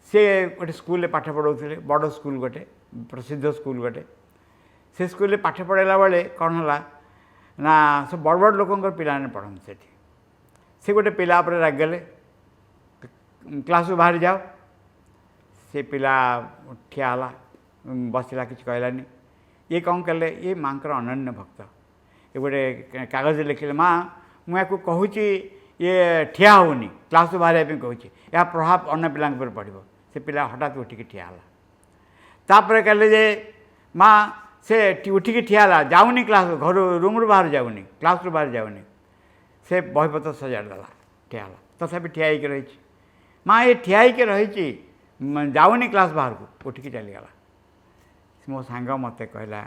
ସେ ଗୋଟେ ସ୍କୁଲରେ ପାଠ ପଢ଼ାଉଥିଲେ, ବଡ଼ ସ୍କୁଲ ଗୋଟେ, ପ୍ରସିଦ୍ଧ ସ୍କୁଲ ଗୋଟେ। ସେ ସ୍କୁଲରେ ପାଠ ପଢ଼ାଇଲା ବେଳେ କ'ଣ ହେଲା ନା, ସବୁ ବଡ଼ ବଡ଼ ଲୋକଙ୍କର ପିଲାମାନେ ପଢ଼ନ୍ତି ସେଠି। ସେ ଗୋଟେ ପିଲା ଉପରେ ରାଗିଗଲେ, କ୍ଲାସ୍ରୁ ବାହାରି ଯାଅ। ସେ ପିଲା ଠିଆ ହେଲା, ବସିଲା, କିଛି କହିଲାନି। ଇଏ କ'ଣ କଲେ, ଇଏ ମାଆଙ୍କର ଅନନ୍ୟ ଭକ୍ତ, ଏ ଗୋଟେ କାଗଜରେ ଲେଖିଲେ, ମା' ମୁଁ ୟାକୁ କହୁଛି ଇଏ ଠିଆ ହେଉନି, କ୍ଲାସ୍ରୁ ବାହାରିବା ପାଇଁ କହୁଛି, ଏହା ପ୍ରଭାବ ଅନ୍ୟ ପିଲାଙ୍କ ଉପରେ ପଡ଼ିବ। ସେ ପିଲା ହଠାତ୍ ଉଠିକି ଠିଆ ହେଲା। ତାପରେ କହିଲେ ଯେ ମା' से उठिकी ठियाला जाऊनी क्लास घर रूम रू बाहर जाऊनी क्लास रू बाहर जाऊनी से बहीपत्र सजाड़देला ठियाला तथापि ठिया होकर रही माँ ये ठिया होकर रही जाऊनी क्लास बाहर को उठिकी चलीगला मो सांग मत कहला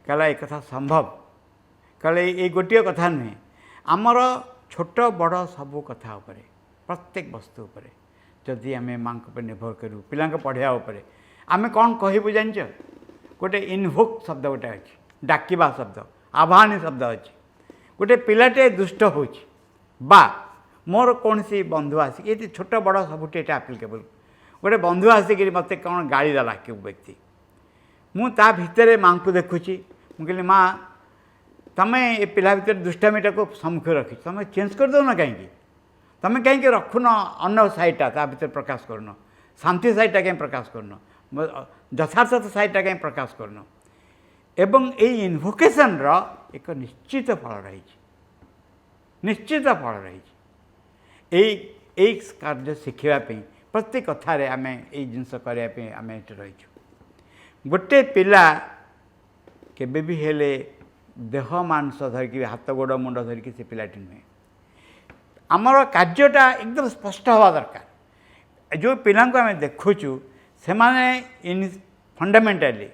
कहला एक कथा संभव कहले ये गोटे कथा नुहे आमर छोट बड़ सबू कथा उपरे प्रत्येक वस्तु उपरे जदि आम माँ पर निर्भर करूँ पिला पढ़ाया उपरे आम कौन कहबू जान गोटे इनभोक शब्द गोटे अच्छे डाकिबा शब्द आह्वानी शब्द अच्छे गोटे पिलाटे दुष्ट हो मोर कौन सी बंधु आसिक ये छोट बड़ सबुठ ये आप्लिकेबल गोटे बंधु आसिक मत कौन गाड़ी देला कि व्यक्ति मुझा भितर माँ को देखुची मुझे माँ तमें ये पिला भर दुष्टामीटा को सम्मुख रखी तुम चेंज कर दो ना कहीं तुम कहीं रखुन अन्न साइडटा ता भर प्रकाश करन शांति साइडटा कहीं प्रकाश करन यथार्थ साइडटा कहीं प्रकाश करन एवं ये इनभोकेशन एक निश्चित फल रही निश्चित फल रही कार्य शिखापी प्रत्येक कथार आम ये जिनस करने आम ये रहीचु गोटे पिला केबे भी हेले देह मांस धरिकी हाथ गोड़ मुंड धरिकी से पिलाटी नुहे आमर कार्यटा एकदम स्पष्ट हवा दरकार जो पिला को आम देखुचु से इन फंडामेंटाली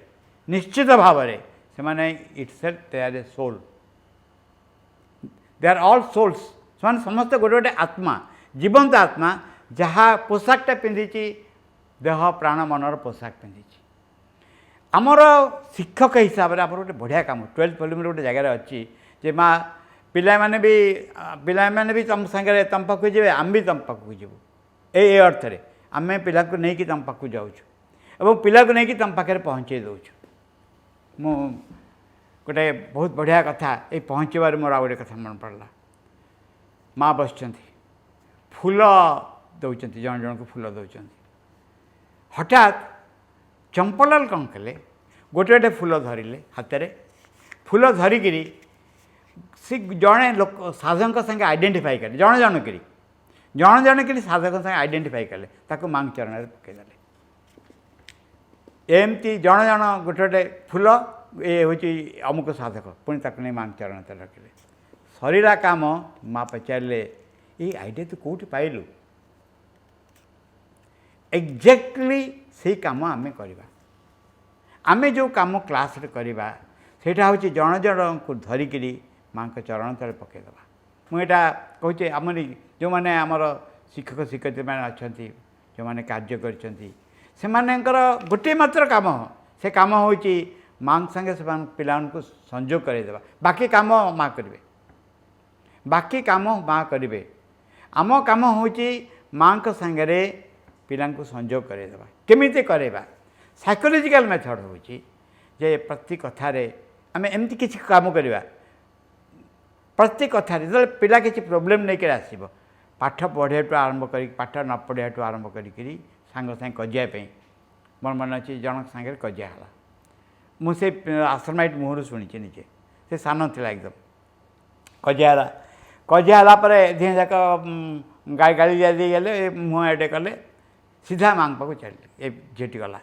निश्चित भाव से itself they are a soul they are all souls से समस्त गोटे गोटे आत्मा जीवंत आत्मा जहाँ पोशाकटा पिंधि देह प्राण मनर पोशाक पिंधि आमर शिक्षक हिसाब से आप गोटे बढ़िया कम 12th वॉल्यूम गोटे जगार अच्छी जे माँ पिलाने तुम सागर तुम पाक जी आम भी तुम पाक जीवु ये अर्थ में आम पिला को लेकिन तुम पाक जाऊँ पिला को लेकिन तुम पाखे पहुँचे दौचु मु गोटे बहुत बढ़िया कथा ये पहुँचबार मोर गोटे कथा मन पड़ला माँ बस फूल दौरान जन जन को फूल दौरान हठात चंपलाल कौन कले गोटे गोटे फूल धरिले हाथ में फूल धरिकी सी जड़े लोक साधक संगे आइडेंटिफाई कले जन जन कि साधक संगे आइडेंटिफाई कले ताको मांग चरण पकईदे एमती जन जन गोटे गोटे फूल ये हूँ अमुक साधक पुणी ताक नहीं मांग चरण रखिले सरीला काम माँ पचारे ये आइडिया तू कौटी पाइलु एक्जाक्टली से काम आम करवा आम जो कम क्लास करवा सेटा हूँ जन जन को धरिकी माँ के चरण तले पकईदे मुझा कहूँ आम जो मैंने आमर शिक्षक शिक्षयित्री मैंने अच्छा जो मैंने कार्य कर गोटे मात्र काम से काम हूँ माँ संगे से पिला संजोग करदेवा बाकी काम माँ करेंगे बाकी काम माँ करेंगे आम काम हूँ माँ सागरे पिला संजोग करदेवा केमिति करवा साइकोलोजिकल मेथड हूँ जे प्रति कथार आम एमती किसी काम करवा प्रति कथार जो पिला किसी प्रोब्लेम नहीं आसब पाठ पढ़ाटू आरंभ कर पाठ न पढ़ाटू आरंभ करी सांग सागे कजियापी मोर मन अच्छी जन सागर कजिया है मुझे आश्रमाइट मुहर शुणी निजे से सान था एकदम कजिया दी जाक गाड़ी गाड़ी दी गले मुँह एडे कले सीधा माँ पाक चलिए ये झीटी गला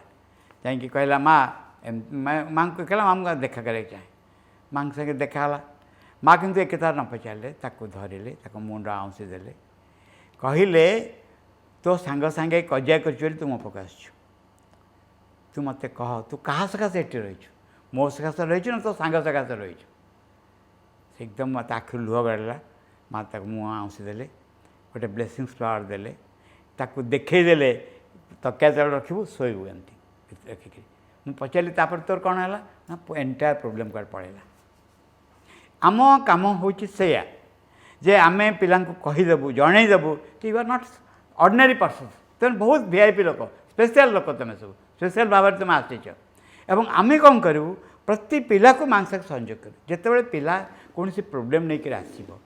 जाकि कहला माँ माँ को कहला माँ देखा करे चाहे माँ संगे देखाला माँ किंतु एक न पचारे ताको धरिले मुंड आउंसी देले कहले तो सांग सांगे कजिया कर तू मो पाक आसु तू मत कह तू क्या सकाशे ये रही मो सकाशे रही ना तो सांग सकाशे रही एकदम मत आखिर लुह गड़ा माँ तक मुँह आउंसी देले गोटे ब्लेसिंग्स फ्लावर देले ताकू देखईदे तकिया तले रखू शोबू एमती रखिक मुझे पचारि तोर कौन है ना एंटायर प्रोब्लेम कार्ड पड़ेगा आम कम हूँ सैया जे आम पिला कहीदेबू जनईदेबू कि you are not ordinary person तुम बहुत वीआईपी लोक स्पेशल लोक तुम सब स्पेशल भाव में तुम आसीच एवं आम कौन करूँ प्रति पिला को मांग सहित संजोग कर जिते पिला कौन सी प्रोब्लेम नहीं आसब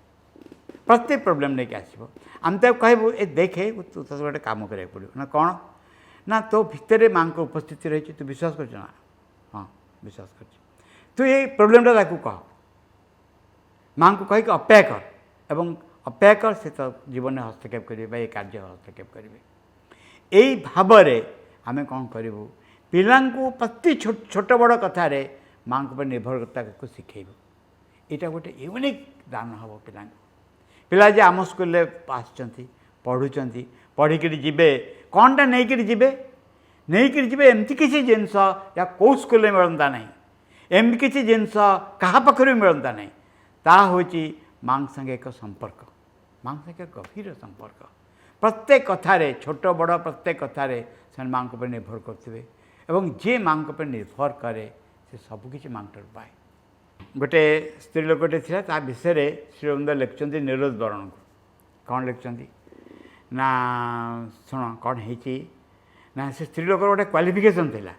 प्रति प्रोब्लेम नहीं आसब आम तो कहबू ए देखे तू तो गोटे कम कराया पड़ो ना कौन ना तो भितर माँ को उपस्थिति रही तू विश्वास कर हाँ विश्वास कर तू ये प्रोब्लेमटा ताकू कह माँ को कहीकि अपेक्षा कर एवं अपेक्षा कर से तो जीवन में हस्तक्षेप करेंगे ये कार्य हस्तक्षेप करेंगे यही भाव में आम कौन करूँ पिला प्रति छोट बड़ कथार माँ पर निर्भरता को शिखेब यहाँ गोटे यूनिक दान हम पिला पिला जे आम स्कूल आसुँच पढ़ुंट पढ़िक जीवे कौनटा नहीं जीवे नहीं जीवे एमती किसी जिनस या कौ स्कूल मिलता ना एमती किसी जिनस क्या पाखर भी मिलता ना ता हूँ माँ संगे एक संपर्क माँ संगे गभीर संपर्क प्रत्येक कथार छोट बड़ प्रत्येक कथार से माँ को निर्भर करते एवं जी माँ को निर्भर करे से सबकि माँ ठार पाए गोटे स्त्री लोकटे था विषय श्री अरविंद लिखुं निरोध बरण को कौन लिखुं ना शुण कौन है ना से स्त्री लोकर गोटे क्वालिफिकेशन थिला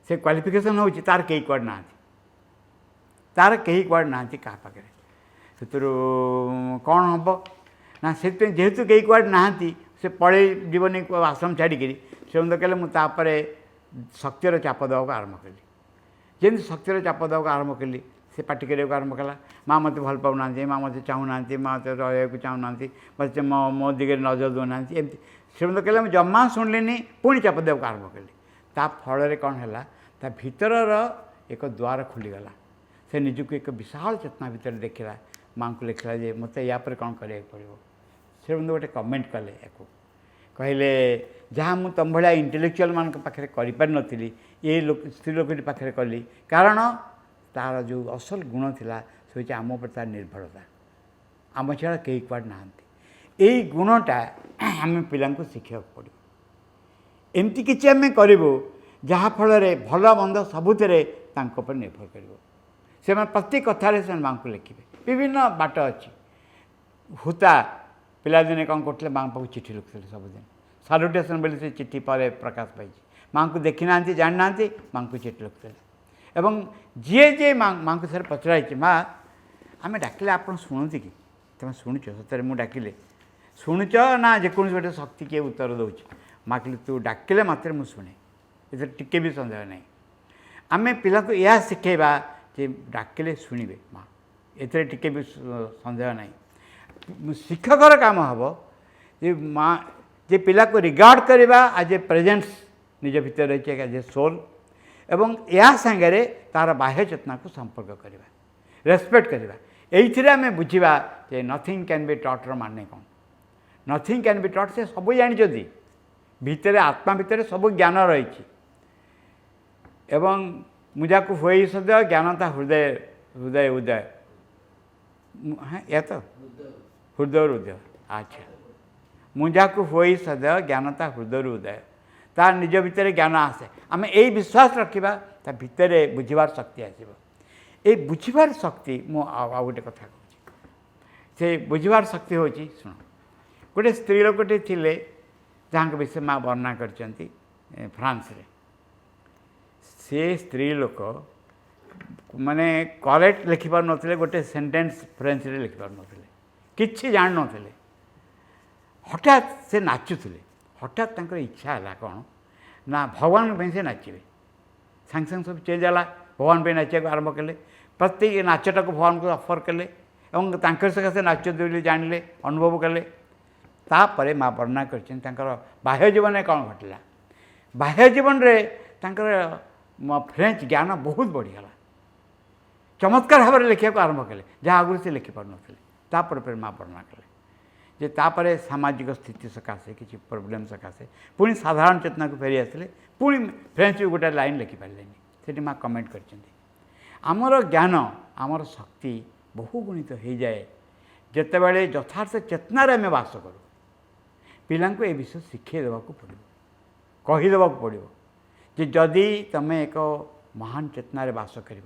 से क्वालिफिकेशन हूँ तार कई कुआड़ ना तार कई कुआड़ ना क्या पाखे से कौन हम ना से जेहेतु कई कुआड़ ना से पड़े जीवन आश्रम छाड़िक से कहले मुझे शक्तिर चाप देवा आरंभ कली जमी शक्तिर चाप देवा आरंभ कली से पार्टी करने आरंभ कला माँ मत भल पाऊना माँ मत चाहूना माँ मत रहा चाहूना मत मो दिगे नजर दौना एमती से कहले मुझे जमा शुणिली पुणी चाप देवा आरंभ कली ता फल कौन है ता भीतर एक द्वार खोलीगला से निजक एक विशाल चेतना भितर देखला माँ को लिखला जे मत या कौन कराया पड़ो से गोटे कमेंट कले या कहले जहाँ मुझ तुम भाया इंटेलेक्चुआल मान पाखे करी ये लोक स्त्री लोक पाखे कली कारण तार जो असल गुण थिला से हूँ आम पर तार निर्भरता आम छाड़ा कई कुआड़ ना यही गुणटा आम पिला शिखा पड़ो एमती किसी आम करूँ जहाँफल भल मंद सबुत निर्भर कर प्रत्येक कथार से माँ को लिखे विभिन्न बाट अच्छी हुता पिलादिने कौन करते माँ पाक चिठी लिखुते सबुदिन सालुटेसन बोली से चिठी पर प्रकाश पाई माँ को देखी ना जानी ना माँ को चिठी लिखुते एवं जी जे माँ को सर पचराई माँ आम डाकिले आप शुणुती कि तुम शुणुच सतरे मुझे डाकिले शुणुच ना जेकोसी गोटे शक्ति किए उत्तर दौर माँ कहली तू डाकिले मात्र मुझे शुणे ये टिके भी सन्देह ना आम पिला को यह शिखेबा जे डाकिले शुणे माँ ये टिके भी सन्देह ना शिक्षकर काम हम जे माँ जे पिला को रिगार्ड करवा आज ए प्रेजेंस निज भीतर रही एज ए सोल एवं या सांगे तार बाह्य चेतना को संपर्क करवा रेस्पेक्ट करवा ये आम बुझा जे नथिंग कैन बी टॉटर माने कौन नथिंग कैन बी टॉट से सब जानी भितर आत्मा भितर सब ज्ञान रही एवं मुझा को हुए सद ज्ञानता हृदय हृदय उदय हाँ या तो हृदय हृदय अच्छा मुझा को हुई सद ज्ञानता हृदय उदय तार निज भितर ज्ञान आसे आम यही विश्वास रखा ता भितर बुझार शक्ति आसो ये बुझार शक्ति मु गोटे कथा कहूँ से बुझार शक्ति हूँ शुण गोटे स्त्री लोकटे थे जहाँ विषय माँ वर्णना कर फ्रांस रे से स्त्री लोक माने करेक्ट लिखिपार नथिले गोटे सेंटेंस फ्रेंच रे लिखिपार नथिले किछि जान नथिले हठात से नाचुले हठात तांकर इच्छा है कौन ना भगवान पे से नाचे सांग सांग सब चेंज है भगवान पे नाचा आरंभ कले प्रत्येक नाचटा को भगवान को अफर कले और तांकर सकाशे नाचते बोली जानिले अनुभव कले तापर माँ वर्णना कर बाह्य जीवन में कौन घटला बाह्य जीवन रे तांकर फ्रेंच ज्ञान बहुत बढ़ीगला चमत्कार भाव में लिखा आरंभ कले जहाँ आगुरी से लिखिपार नापर माँ वर्णना कले जे तापर सामाजिक स्थिति सकाशे किसी प्रोब्लेम सकाशे पुणी साधारण चेतना को फेरी आसले पुणी फ्रेंच भी गोटे लाइन लिखिपारे से माँ कमेंट कर आमर ज्ञान आमर शक्ति बहुगुणित हो जाए जितेबाला यथार्थ चेतनार आम बास करूँ पिला ये विषय शिखे देवा पड़ो कहीदेवा पड़ो जे जदि तुम एक महान चेतनार बास कर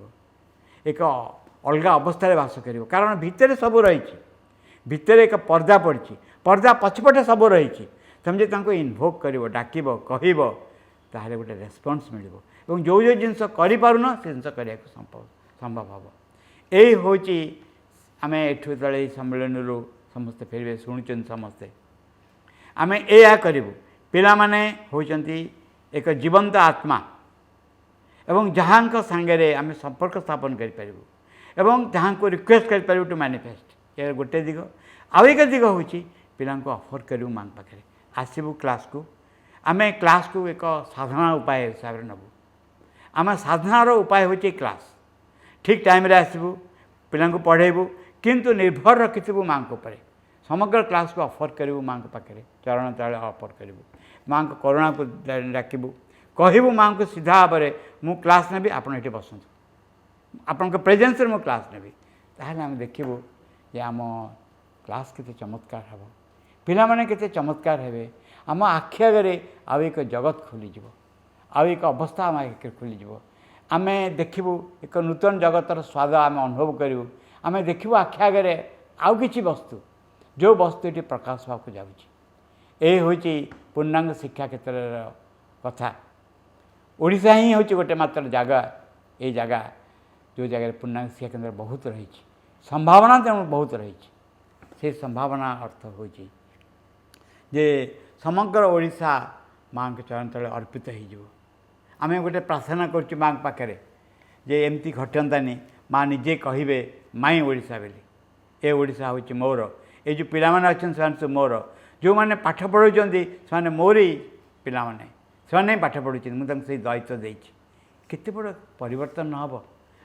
एक अलग अवस्था बास कर कारण भितर सब रही भितर एक पर्दा पड़ी पर्दा पछपटे सब रही तुम जो इनभोक कर डाक कह ताहले गोटे रेस्पन्स मिल जो जो जिनस करूँ से जिन करने संभव हम यही हूँ आम एठू तले सम्मेलन समस्ते फेरबे शुणुन समस्ते आम या करूँ पिला माने होचंती एक जीवंत आत्मा एवं जहाँ सांगे आम संपर्क स्थापन करूँ जहाँ को रिक्वेस्ट करूँ टू मैनिफेस्ट ये गोटे दिग आउ एक दिग हूँ पिला अफर करूँ माँ पाखे आसबू क्लास को आम क्लास को एक साधारण उपाय हिसाब से नबू आम साधनार उपाय हूँ क्लास ठीक टाइम रे आसबू पिला पढ़ेबू किंतु निर्भर रखिथु माँ उपर समग्र क्लास को ऑफर करूँ माँ पाखे चरण तले ऑफर करूँ माँ करुणा को डाकबू कहबू माँ को सीधा भाव में मु क्लास नेबी आप बसतु आपण प्रेजेन्स मु क्लास नेबी ताहले आम देखबू जे आम क्लास केते चमत्कार हम पिला माने केते चमत्कार हेबे आम आखि आगे आउ एक जगत खोलीजिव आउ एक अवस्था आम आगे खोलीजिव आम देखबू एक नूतन जगतर स्वाद आम अनुभव करूँ आम देखबू आखि आगे आउ किछि वस्तु जो वस्तु ये प्रकाश होगा जाऊँगी ये हूँ पूर्णांग शिक्षा क्षेत्र कथा ओडिशा ही हूँ गोटे मात्र जगह ये जगह जो जगह पूर्णांग शिक्षा केन्द्र बहुत रही संभावना तेणु बहुत रही से संभावना अर्थ हूँ जे समग्र ओडिशा माँ के चरण तले अर्पित हो आम गोटे प्रार्थना कर माँ पाखे जे एमती घटंतानी माँ निजे कहे माई ओडिशा बोली ए ओडिशा हूँ मोर ये जो पिला माने अच्छे से मोर जो मैंने पाठ पढ़ाऊँ से मोर ही पिला माने से पाठ पढ़ुचे मुझे दायित्व देती केते बड़ परिवर्तन हम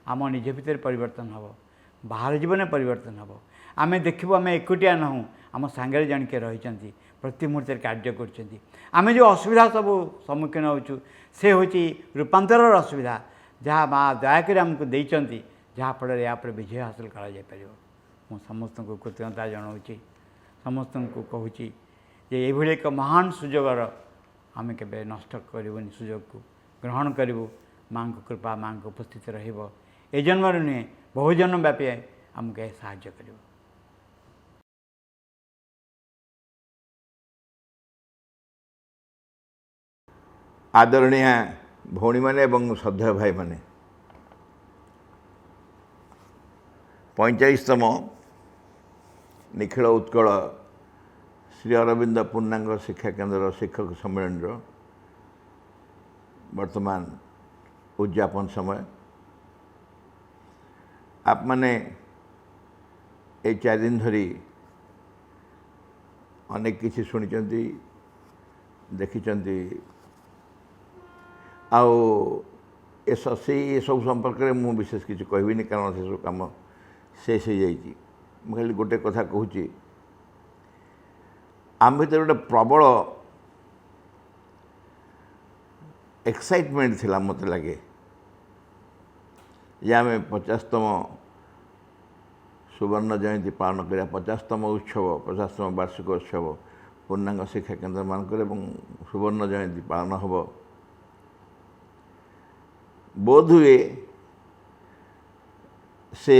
आम निज भितर परिवर्तन हम बाहर जीवन परिवर्तन हम आम देखू आम एकुटिया नहूँ आम सांगे जन किए रही प्रति मुहूर्त कार्य करें जो असुविधा सब सम्मुखीन होचु से हूँ रूपांतर असुविधा जहाँ माँ दयाक आमको देती जहाँफल यापर विजय हासिल कर समस्त को कृतज्ञता जनाऊँ समस्त को कहूँ ये एक महान सुजोगर आम के नष्ट करूँ सुजोग को ग्रहण करूँ माँ को कृपा माँ को उपस्थित रही जन्म नुहे बहुजन्म व्यापी आमको साहाय्य कर आदरणीय भौणी मैंने श्रद्धेय भाई मैंने 45तम निखिल उत्कल श्री अरविंद पूर्णांग शिक्षा केन्द्र शिक्षक सम्मेलन वर्तमान उद्यापन समय आप माने ये 4 दिन धरी अनेक किसी शुणी देखी आउ ए सब संपर्क में मुझे विशेष किसी कहबी कारण से सब कम शेष हो जाइए खाली गोटे कथा कहूँ आम भर गोटे प्रबल एक्साइटमेंट थिला मत लगे जे आम 50तम सुवर्ण जयंती पालन करा 50तम उत्सव 50तम वार्षिक उत्सव पूर्णांग शिक्षा केन्द्र मानक सुवर्ण जयंती पालन हम बोध हुए से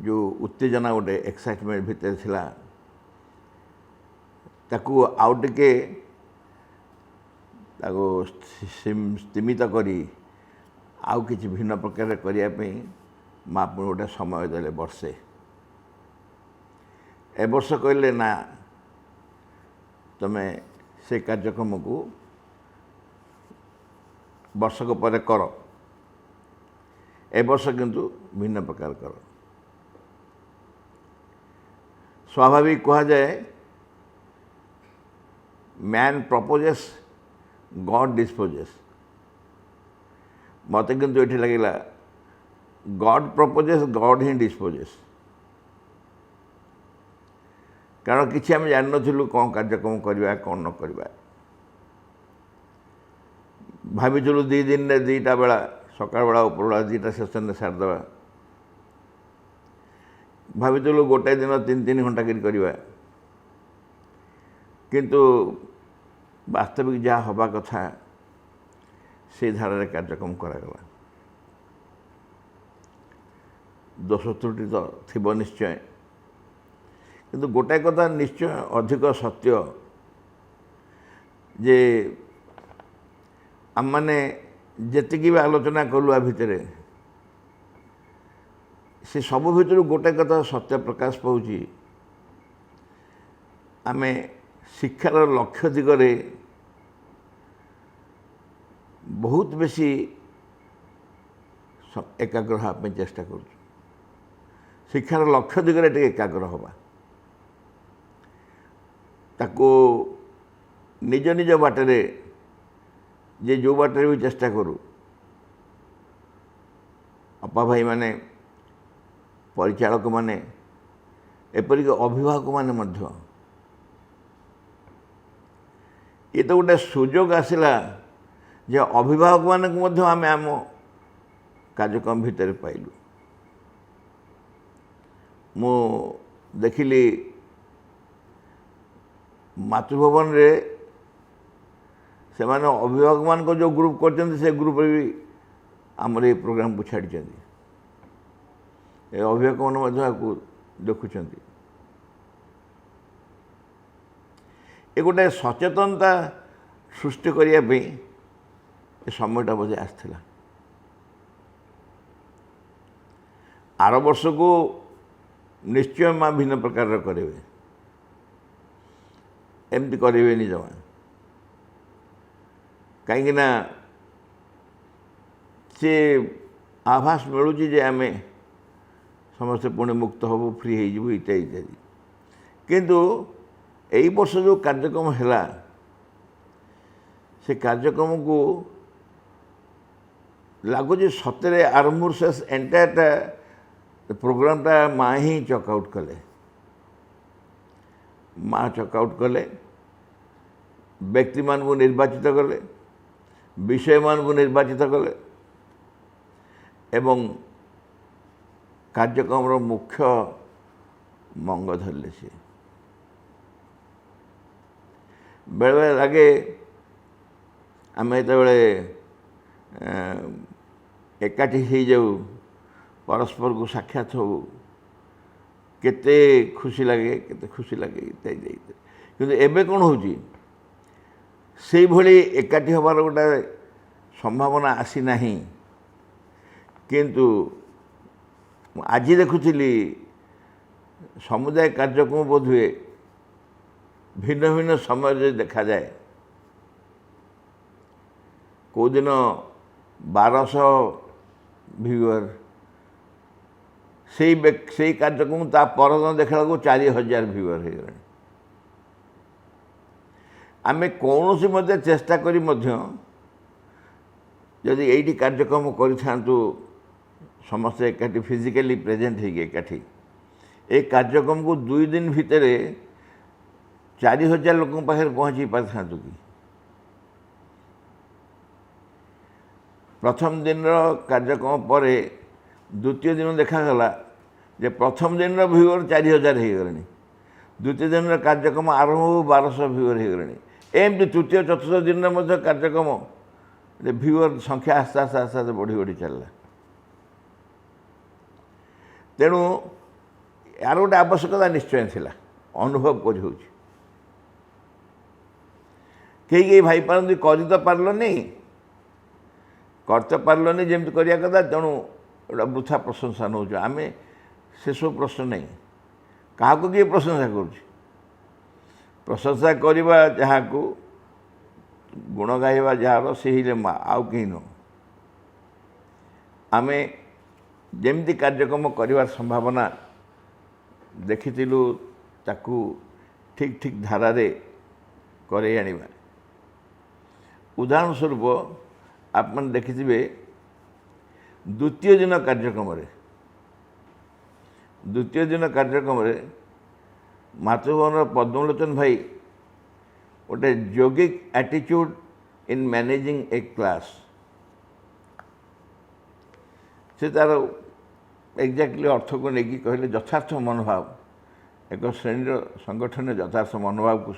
जो उत्तेजना गोटे एक्साइटमेंट भितर थिला ताकू आउ टिके स्तीमित करी आउ किसी भिन्न प्रकार करने माँ पुणी गोटे समय देले वर्षे ए वर्ष कहले ना तमें से कार्यक्रम को वर्षक पर कर ए वर्ष किंतु भिन्न प्रकार कर स्वाभाविक कहा जाए मैन प्रपोजेस गॉड डिस्पोजेस मत किंतु ये लगे गॉड प्रपोजेस गॉड ही डिस्पोजेस कारण किसी आम जान नु कौन कार्यक्रम करवा कौन न करवा भाविलु 2 दिन में 2टा बेला सकाल बेला उपरबेला 2टा सेसन सारिदेवा भाविलु गोटे दिन 3-3 घंटा करवा किंतु वास्तविक जहाँ हवा कथा से धारा कार्यक्रम करागला दोष त्रुटि तो थिब निश्चय किंतु गोटाए कथा निश्चय अधिक सत्य जे आम मैंने जी भी आलोचना कलु आ भितर से सब भितर गोटे कथा सत्य प्रकाश पाँच आम शिक्षार लक्ष्य दिगरे बहुत बेसी एकाग्र हाँपे चेष्टा कर शिक्षार लक्ष्य दिगरे टे एकाग्र हवा ताको निज निज बाटरे जे जो बाटे भी चेष्टा करूँ अपा भाई माने परिचालक माने एपरिक अभिभावक माने मध्य ये तो गोटे सुजोग आसला जे अभिभावक मान आम आम कार्यक्रम भितर पाइलु मु देखिली मातृभवन रे से माने अभिभावक मान को जो ग्रुप कर से ग्रुप रे भी आमर ये प्रोग्राम को छाड़ी अभिभावक मान देखुं ये गोटे सचेतनता सृष्टि करने समयटा बोधे आसला आर वर्ष को निश्चय माँ भिन्न प्रकार करेंगे एमती करें जमा कहीं से आभास मिलूँ जे आम समस्ते पुणी मुक्त हबू फ्री हो इत्यादि इत्यादि किंतु यही वर्ष जो कार्यक्रम है से कार्यक्रम को लगुच सतरे आरंभ शेष एंटायरटा प्रोग्रामटा माँ ही चकआउट कले माँ चकआउट कले व्यक्ति मान को निर्वाचित कले विषय मान को निर्वाचित कले एवं कार्यक्रम मुख्य मंग धरले सी बेले बेले लगे आम जो एकाठी हो जाऊ परस्पर को साक्षात हो केते खुशी लगे इत्यादि किंतु एबे कौन हो से भली एकाठी हबार गोटे संभावना आसी नहीं किंतु आज देखुली समुदाय कार्यक्रम बोध हुए भिन्न भिन्न समय देखा जाए कौ दिन 1200 व्यूअर से कार्यक्रम ता परदिन देखा 4000 व्यूअर हो गए आम कौन सी मध्य चेष्टा करी मध्य यदि यही कार्यक्रम करूँ समस्ते एकाठी फिजिकली प्रेजेंट हो एकाठी ए कार्यक्रम को 2 दिन भितर 4000 लोक पाखे पहुँची पारि था कि प्रथम दिन कार्यक्रम पर द्वितीय दिन देखागला जे प्रथम दिन व्यूअर 4000 हो गले द्वितीय दिन कार्यक्रम आरंभ 1200 व्यूअर हो गले एमती तृतीय चतुर्थ दिन कार्यक्रम व्यूअर संख्या आस्ते आस्ते आस्ते आस्ते बढ़ी बढ़ी चलला तेणु यार गोटे आवश्यकता निश्चय थिला अनुभव कर कई भाई पारती कर तो पार्लनी कर तो पार्लनी जमी करिया कथा तेणु गोटा वृथा प्रशंसा नौ आम से सब प्रश्न नहीं क्या किए प्रशंसा प्रशंसा करवा जहाँ को गुण गाइबा जार से आउ कहीं नु आम जमी कार्यक्रम कर संभावना देखिलु ताकू ठीक ठीक धारा करे आनिबा उदाहरण स्वरूप आप देखिथे द्वितीय दिन कार्यक्रम मातृभवन पद्मलोचन भाई गोटे योगिक attitude in managing a class से तार एक्जाक्टली अर्थ को लेकिन कहले यथार्थ मनोभाव एक श्रेणी संगठन यथार्थ मनोभाव को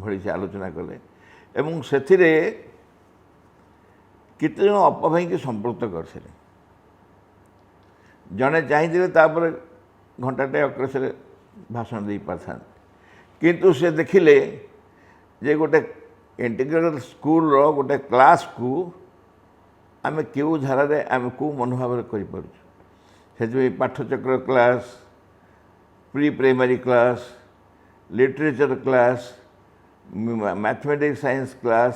भली से आलोचना कले एवं से केते जन अपा भाई की संपृक्त करते जड़े चाहिए घंटाटे अक्रेस भाषण दे पार किंतु से देखिले जे गोटे इंटीग्रेटेड स्कूल रो गोटे क्लास को आम क्यों धारा आम कौ मनोभाव से पाठचक्र class pre primary class literature class mathematics science class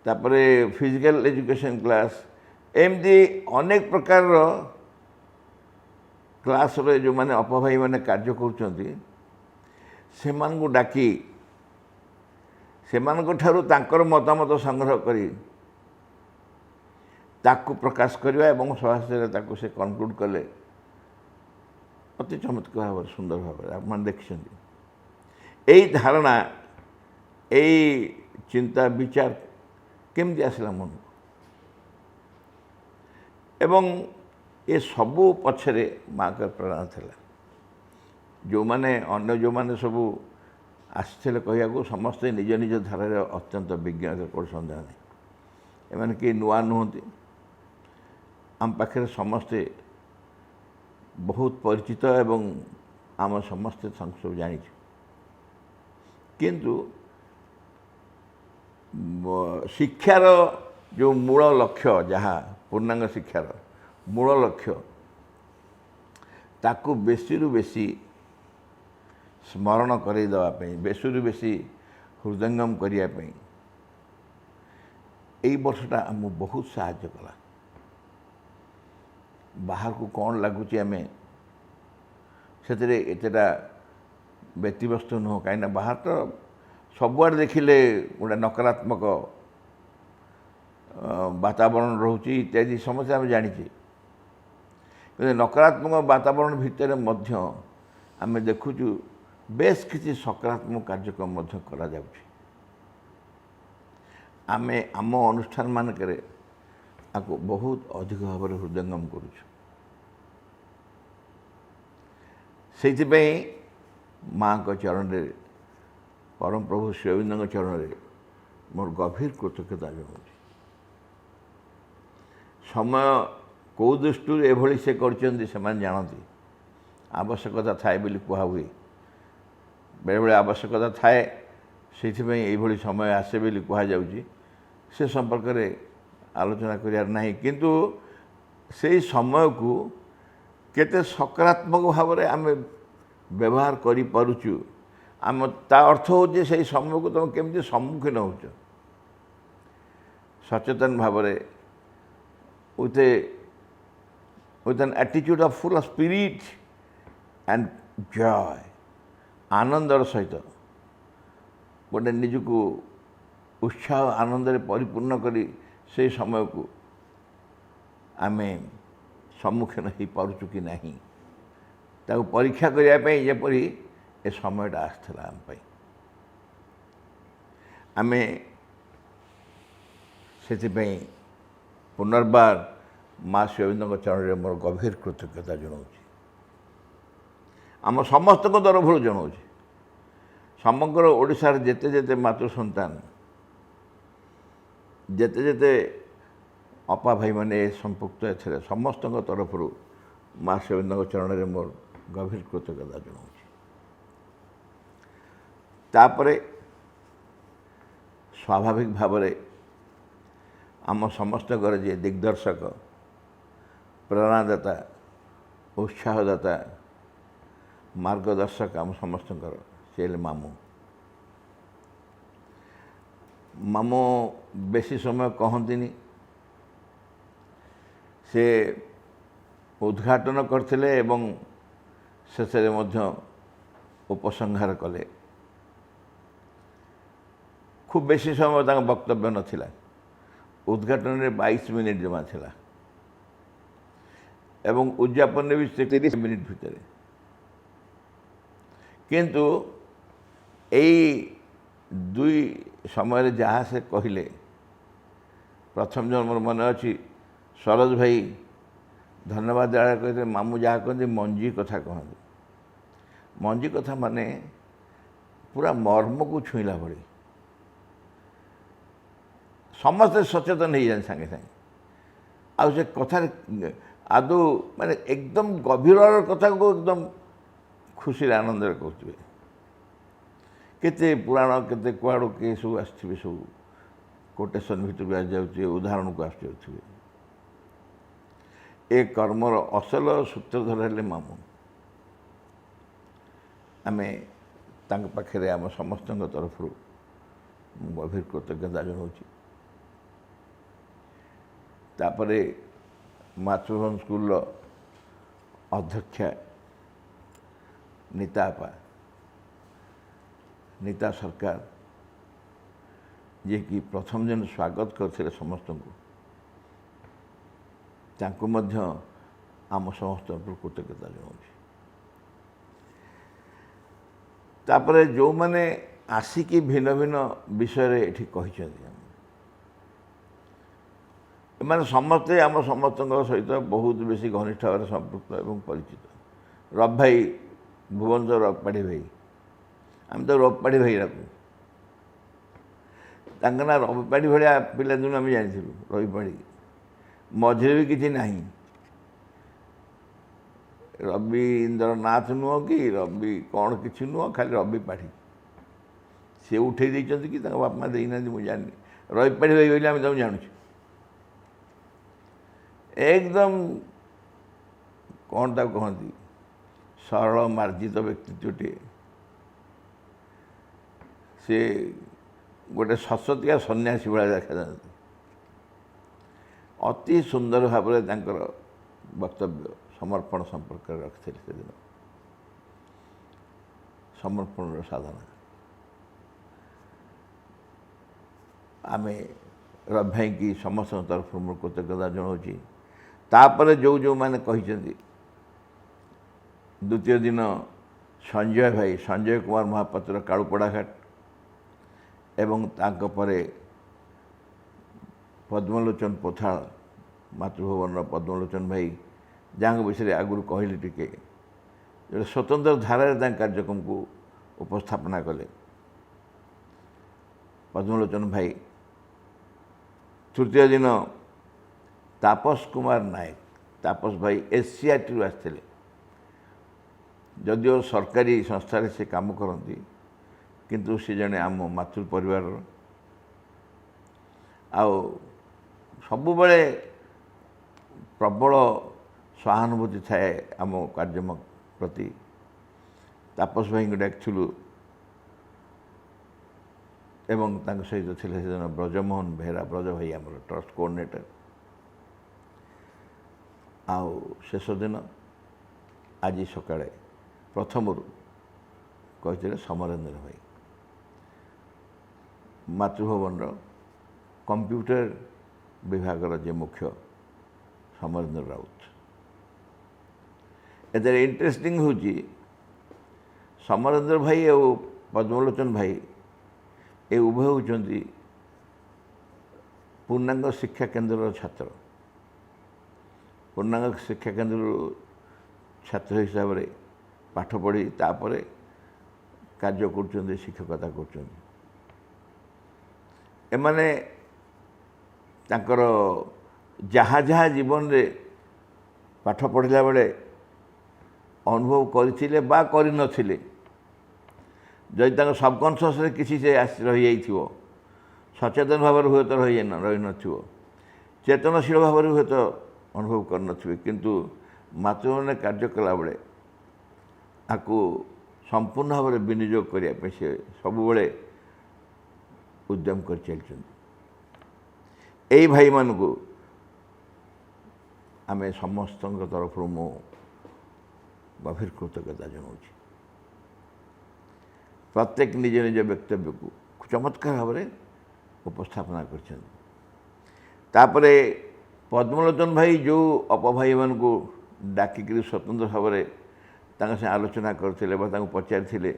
तापर फिजिकल एजुकेशन क्लास एमती अनेक प्रकार क्लास रे जो माने अपा भाई माने कार्य करुचंती सेमान को डाकी सेमान को ठारू तांकर मतामत संग्रह करी ताकू प्रकाश करवा एवं सभाषेर ताकू से कनक्लूड कले अति चमत्कार भाव सुंदर भाव आप देखते यही धारणा यही चिंता विचार केमती आसला मन एवं ये सबू पछरे माँ का प्रेरणा था जो माने अन्य जो माने सबू आसते कहू समस्ते निज निज धारार अत्यंत विज्ञ कोई सन्देह नहीं एम कि नुआ नुहति आम पाखे समस्ते बहुत परिचित एवं आम समस्ते सब जानी किंतु शिक्षार जो मूल लक्ष्य जहाँ पूर्णांग शिक्षार मूल लक्ष्य ताकू बेसी रु बेसी स्मरण करदेवाई बेसी रु बेसी हृदयंगम करने यही वर्षटा आम बहुत साहाय्य कला बाहर को कौन लगुच आम से एतटा व्यतिव्यस्त नुह कहीं बाहर तो सबुआड़े देखिले गोटे नकारात्मक वातावरण रोचे इत्यादि समस्या आम जानी नकारात्मक वातावरण भितर आम देखुचु बेस किसी सकारात्मक कार्यक्रम करा जाउछि आमे आम अनुष्ठान मानकरे आपको बहुत अधिक भाव में हृदयंगम करुछु माँ को चरण रे परम प्रभु श्री अरविंद चरण रे मोर गभीर कृतज्ञता जनाऊँ समय कौ दृष्टि एभली से करचंदी से जानती आवश्यकता थाए बोली कहा हुए बेले बेले आवश्यकता थाए से समय आसे बोली कहा जाउची से संपर्क में आलोचना करियार नहीं किंतु से समय को केते सकारात्मक भाव में आम व्यवहार करि पारुचु आम ता अर्थ हो से समय को तुम केमती सम्मुखीन हो सचेतन भाव में with an attitude of full of spirit and joy आनंदर सहित गोटे निजको उत्साह आनंद परिपूर्ण करी से समय को आम सम्मुखीन हो पारुचु कि नहीं ताको परीक्षा करने जपरी ए समयटा आसला आम आम से पुनर्बार माँ श्री अरविंद चरण में मोर गभीर कृतज्ञता जनाऊँ आम समस्त तरफ जनाऊँ समग्र ओडिशार जेते जेते मातृ संतान जेते जेते अपा भाई मैंने संपुक्त थे समस्त तरफ माँ श्री अरविंद चरण में मोर गभीर कृतज्ञता जनाऊँ तापरे स्वाभाविक भाव में आम समस्त घर जे दिग्दर्शक प्रेरणादाता उत्साहदाता मार्गदर्शक आम समस्त से मामू मामू बेसी समय कहती से उद्घाटन करथिले एवं शेषे उपसंहार कले खूब बेसी समय तक वक्तव्य नथिला उद्घाटन में 22 मिनिट जमा थिला एवं उद्यापन भी 30 मिनिट भितर किंतु यही दुई समय जहाँ से कहले प्रथम जो मोर मन अच्छी सरोज भाई धन्यवाद देला कहते मामू जहाँ कहते मंजी कथा कहते मंजी कथा माने पूरा मर्म को छुईला भली समस्ते सचेतन हो जाए सांगे सांगे आउ से कथा आदौ माने एकदम गभीर कथा को एकदम खुशी आनंद कहते केते पुराण केते कुआड़ किए सब आसवे सब कोटेसन भितर आ जाए उदाहरण को आसुवे ए कर्मर असल सूत्रधर हेले मामू आमे तांग पाखे आम समस्त तरफ गभीर कृतज्ञता जनाऊँ तापरे मातृभवन स्कूल अध्यक्षा नीता आपा नीता सरकार जे कि प्रथम जन स्वागत करते समस्त को ତାଙ୍କୁ ମଧ୍ୟ ଆମ ସମସ୍ତଙ୍କର କୃତଜ୍ଞତା ଜଣାଉଛି। ତାପରେ ଯେଉଁମାନେ ଆସିକି ଭିନ୍ନ ଭିନ୍ନ ବିଷୟରେ ଏଠି କହିଛନ୍ତି, ଏମାନେ ସମସ୍ତେ ଆମ ସମସ୍ତଙ୍କ ସହିତ ବହୁତ ବେଶୀ ଘନିଷ୍ଠ ଭାବରେ ସମ୍ପୃକ୍ତ ଏବଂ ପରିଚିତ। ରବି ଭାଇ, ଭୁବନେଶ୍ୱର ରବିପାଢ଼ୀ ଭାଇ, ଆମେ ତ ରବିପାଢ଼ୀ ଭାଇ ଡାକୁ। ତାଙ୍କ ନାଁ ରବିପାଢ଼ୀ ଭଳିଆ ପିଲାଦିନୁ ଆମେ ଜାଣିଥିଲୁ। ରବିପାଢ଼ୀ ମଝିରେ ବି କିଛି ନାହିଁ। ରବୀନ୍ଦ୍ରନାଥ ନୁହଁ କି ରବି କ'ଣ କିଛି ନୁହଁ, ଖାଲି ରବି ପାଢ଼ୀ। ସେ ଉଠେଇ ଦେଇଛନ୍ତି କି ତାଙ୍କ ବାପା ମା ଦେଇନାହାନ୍ତି ମୁଁ ଜାଣିନି। ରବିପାଢ଼ୀ ଭାଇ ବୋଲି ଆମେ ତାଙ୍କୁ ଜାଣୁଛୁ। ଏକଦମ କ'ଣ ତାକୁ କହନ୍ତି, ସରଳ ମାର୍ଜିତ ବ୍ୟକ୍ତିତ୍ୱଟିଏ। ସେ ଗୋଟେ ସଶତିକା ସନ୍ନ୍ୟାସୀ ଭଳିଆ ଦେଖାଯାଆନ୍ତି। ଅତି ସୁନ୍ଦର ଭାବରେ ତାଙ୍କର ବକ୍ତବ୍ୟ ସମର୍ପଣ ସମ୍ପର୍କରେ ରଖିଥିଲେ ସେଦିନ। ସମର୍ପଣର ସାଧନା ଆମେ ରବି ଭାଇକି ସମସ୍ତଙ୍କ ତରଫରୁ ମୁଁ କୃତଜ୍ଞତା ଜଣାଉଛି। ତାପରେ ଯେଉଁମାନେ କହିଛନ୍ତି, ଦ୍ୱିତୀୟ ଦିନ ସଞ୍ଜୟ ଭାଇ, ସଞ୍ଜୟ କୁମାର ମହାପାତ୍ର କାଳୁପଡ଼ା ଘାଟ, ଏବଂ ତାଙ୍କ ପରେ ପଦ୍ମଲୋଚନ ପୋଥାଳ, ମାତୃଭବନର ପଦ୍ମଲୋଚନ ଭାଇ, ଯାହାଙ୍କ ବିଷୟରେ ଆଗରୁ କହିଲି ଟିକେ, ଗୋଟେ ସ୍ୱତନ୍ତ୍ର ଧାରାରେ ତାଙ୍କ କାର୍ଯ୍ୟକ୍ରମକୁ ଉପସ୍ଥାପନା କଲେ। ପଦ୍ମଲୋଚନ ଭାଇ। ତୃତୀୟ ଦିନ ତାପସ କୁମାର ନାୟକ, ତାପସ ଭାଇ ଏସିଆଟିରୁ ଆସିଥିଲେ। ଯଦିଓ ସରକାରୀ ସଂସ୍ଥାରେ ସେ କାମ କରନ୍ତି, କିନ୍ତୁ ସେ ଜଣେ ଆମ ମାତୃ ପରିବାରର। ଆଉ ସବୁବେଳେ ପ୍ରବଳ ସହାନୁଭୂତି ଥାଏ ଆମ କାର୍ଯ୍ୟ ପ୍ରତି। ତାପସ ଭାଇଙ୍କୁ ଡାକିଥିଲୁ ଏବଂ ତାଙ୍କ ସହିତ ଥିଲେ ସେଦିନ ବ୍ରଜମୋହନ ବେହେରା, ବ୍ରଜ ଭାଇ ଆମର ଟ୍ରଷ୍ଟ କୋଅର୍ଡ଼ିନେଟର। ଆଉ ଶେଷ ଦିନ ଆଜି ସକାଳେ ପ୍ରଥମରୁ କହିଥିଲେ ସମରେନ୍ଦ୍ର ଭାଇ, ମାତୃଭବନର କମ୍ପ୍ୟୁଟର ବିଭାଗର ଯେ ମୁଖ୍ୟ ସମରେନ୍ଦ୍ର ରାଉତ। ଏଥିରେ ଇଣ୍ଟରେଷ୍ଟିଂ ହେଉଛି ସମରେନ୍ଦ୍ର ଭାଇ ଆଉ ପଦ୍ମଲୋଚନ ଭାଇ ଏ ଉଭୟ ହେଉଛନ୍ତି ପୂର୍ଣ୍ଣାଙ୍ଗ ଶିକ୍ଷା କେନ୍ଦ୍ରର ଛାତ୍ର। ପୂର୍ଣ୍ଣାଙ୍ଗ ଶିକ୍ଷା କେନ୍ଦ୍ରରୁ ଛାତ୍ର ହିସାବରେ ପାଠ ପଢ଼ି ତାପରେ କାର୍ଯ୍ୟ କରୁଛନ୍ତି, ଶିକ୍ଷକତା କରୁଛନ୍ତି। ଏମାନେ ତାଙ୍କର ଯାହା ଯାହା ଜୀବନରେ ପାଠ ପଢ଼ିଲା ବେଳେ ଅନୁଭବ କରିଥିଲେ ବା କରିନଥିଲେ, ଯଦି ତାଙ୍କ ସବକନସିୟସରେ କିଛି ସେ ରହିଯାଇଥିବ, ସଚେତନ ଭାବରେ ହୁଏତ ରହିନଥିବ, ଚେତନଶୀଳ ଭାବରେ ହୁଏତ ଅନୁଭବ କରିନଥିବେ, କିନ୍ତୁ ମାତୃଭବନରେ କାର୍ଯ୍ୟ କଲାବେଳେ ଆକୁ ସମ୍ପୂର୍ଣ୍ଣ ଭାବରେ ବିନିଯୋଗ କରିବା ପାଇଁ ସେ ସବୁବେଳେ ଉଦ୍ୟମ କରିଚାଲିଛନ୍ତି। ଏଇ ଭାଇମାନଙ୍କୁ ଆମେ ସମସ୍ତଙ୍କ ତରଫରୁ ମୁଁ ଗଭୀର କୃତଜ୍ଞତା ଜଣାଉଛି। ପ୍ରତ୍ୟେକ ନିଜ ନିଜ ବକ୍ତବ୍ୟକୁ ଚମତ୍କାର ଭାବରେ ଉପସ୍ଥାପନା କରିଛନ୍ତି। ତାପରେ ପଦ୍ମଲୋଚନ ଭାଇ ଯେଉଁ ଅପଭାଇମାନଙ୍କୁ ଡାକିକରି ସ୍ୱତନ୍ତ୍ର ଭାବରେ ତାଙ୍କ ସାଙ୍ଗେ ଆଲୋଚନା କରିଥିଲେ ବା ତାଙ୍କୁ ପଚାରିଥିଲେ,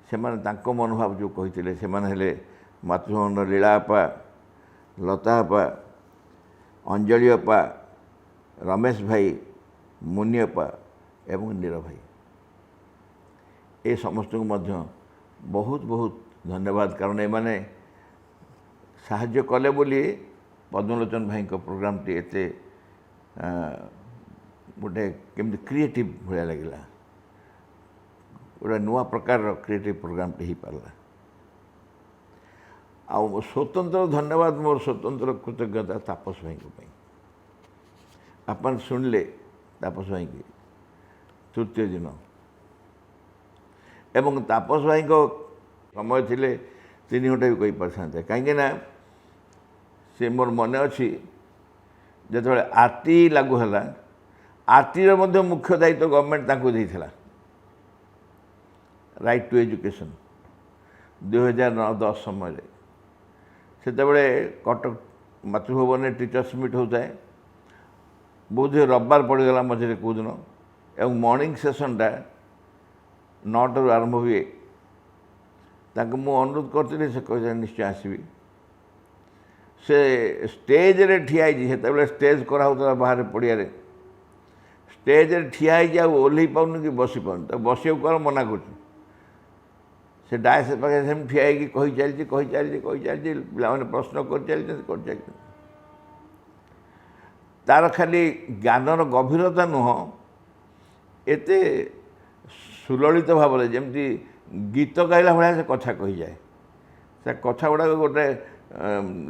ସେମାନେ ତାଙ୍କ ମନୋଭାବ ଯେଉଁ କହିଥିଲେ, ସେମାନେ ହେଲେ ମାତୃଭବନର ଲୀଳା ଅପା, ଲତା ଅପା, ଅଞ୍ଜଳି ଅପା, ରମେଶ ଭାଇ, ମୁନି ଅପା ଏବଂ ନୀର ଭାଇ। ଏ ସମସ୍ତଙ୍କୁ ମଧ୍ୟ ବହୁତ ବହୁତ ଧନ୍ୟବାଦ, କାରଣ ଏମାନେ ସାହାଯ୍ୟ କଲେ ବୋଲି ପଦ୍ମଲୋଚନ ଭାଇଙ୍କ ପ୍ରୋଗ୍ରାମଟି ଏତେ ଗୋଟେ କେମିତି କ୍ରିଏଟିଭ୍ ଭଳିଆ ଲାଗିଲା। ଗୋଟେ ନୂଆ ପ୍ରକାରର କ୍ରିଏଟିଭ୍ ପ୍ରୋଗ୍ରାମଟି ହେଇପାରିଲା। ଆଉ ସ୍ୱତନ୍ତ୍ର ଧନ୍ୟବାଦ, ମୋର ସ୍ୱତନ୍ତ୍ର କୃତଜ୍ଞତା ତାପସ ଭାଇଙ୍କ ପାଇଁ। ଆପଣ ଶୁଣିଲେ ତାପସ ଭାଇକି ତୃତୀୟ ଦିନ, ଏବଂ ତାପସ ଭାଇଙ୍କ ସମୟ ଥିଲେ 3 ଘଣ୍ଟା ବି କହିପାରିଥାନ୍ତେ, କାହିଁକିନା ସେ ମୋର ମନେ ଅଛି ଯେତେବେଳେ ଆର୍ଟି ଲାଗୁ ହେଲା, ଆର୍ଟିର ମଧ୍ୟ ମୁଖ୍ୟ ଦାୟିତ୍ୱ ଗଭର୍ଣ୍ଣମେଣ୍ଟ ତାଙ୍କୁ ଦେଇଥିଲା, ରାଇଟ୍ ଟୁ ଏଜୁକେସନ୍। 2009-10 ସମୟରେ ସେତେବେଳେ କଟକ ମାତୃଭବନରେ ଟିଚର୍ସ ମିଟ୍ ହେଉଥାଏ। बोधे रविवार पड़गला मझे कौ दिन एवं मॉर्निंग सेसनटा 9 आरंभ हुए ताकि मु अनुरोध करती से कह निश्चय आसबि से स्टेज रे ठिया से स्टेज कराऊला बाहर पड़िया स्टेज रे ठिया ओह्ल पाऊन कि बसी पाऊन तो बस मना कर से डायस पाखे से ठिया कही चलती पे प्रश्न कर चलते तार खाली ज्ञानर गभीरता नुह एते सुललित भाव में जमती गीत गाइला भाया से कथा कही जाए से कथा गुड़ाक गोटे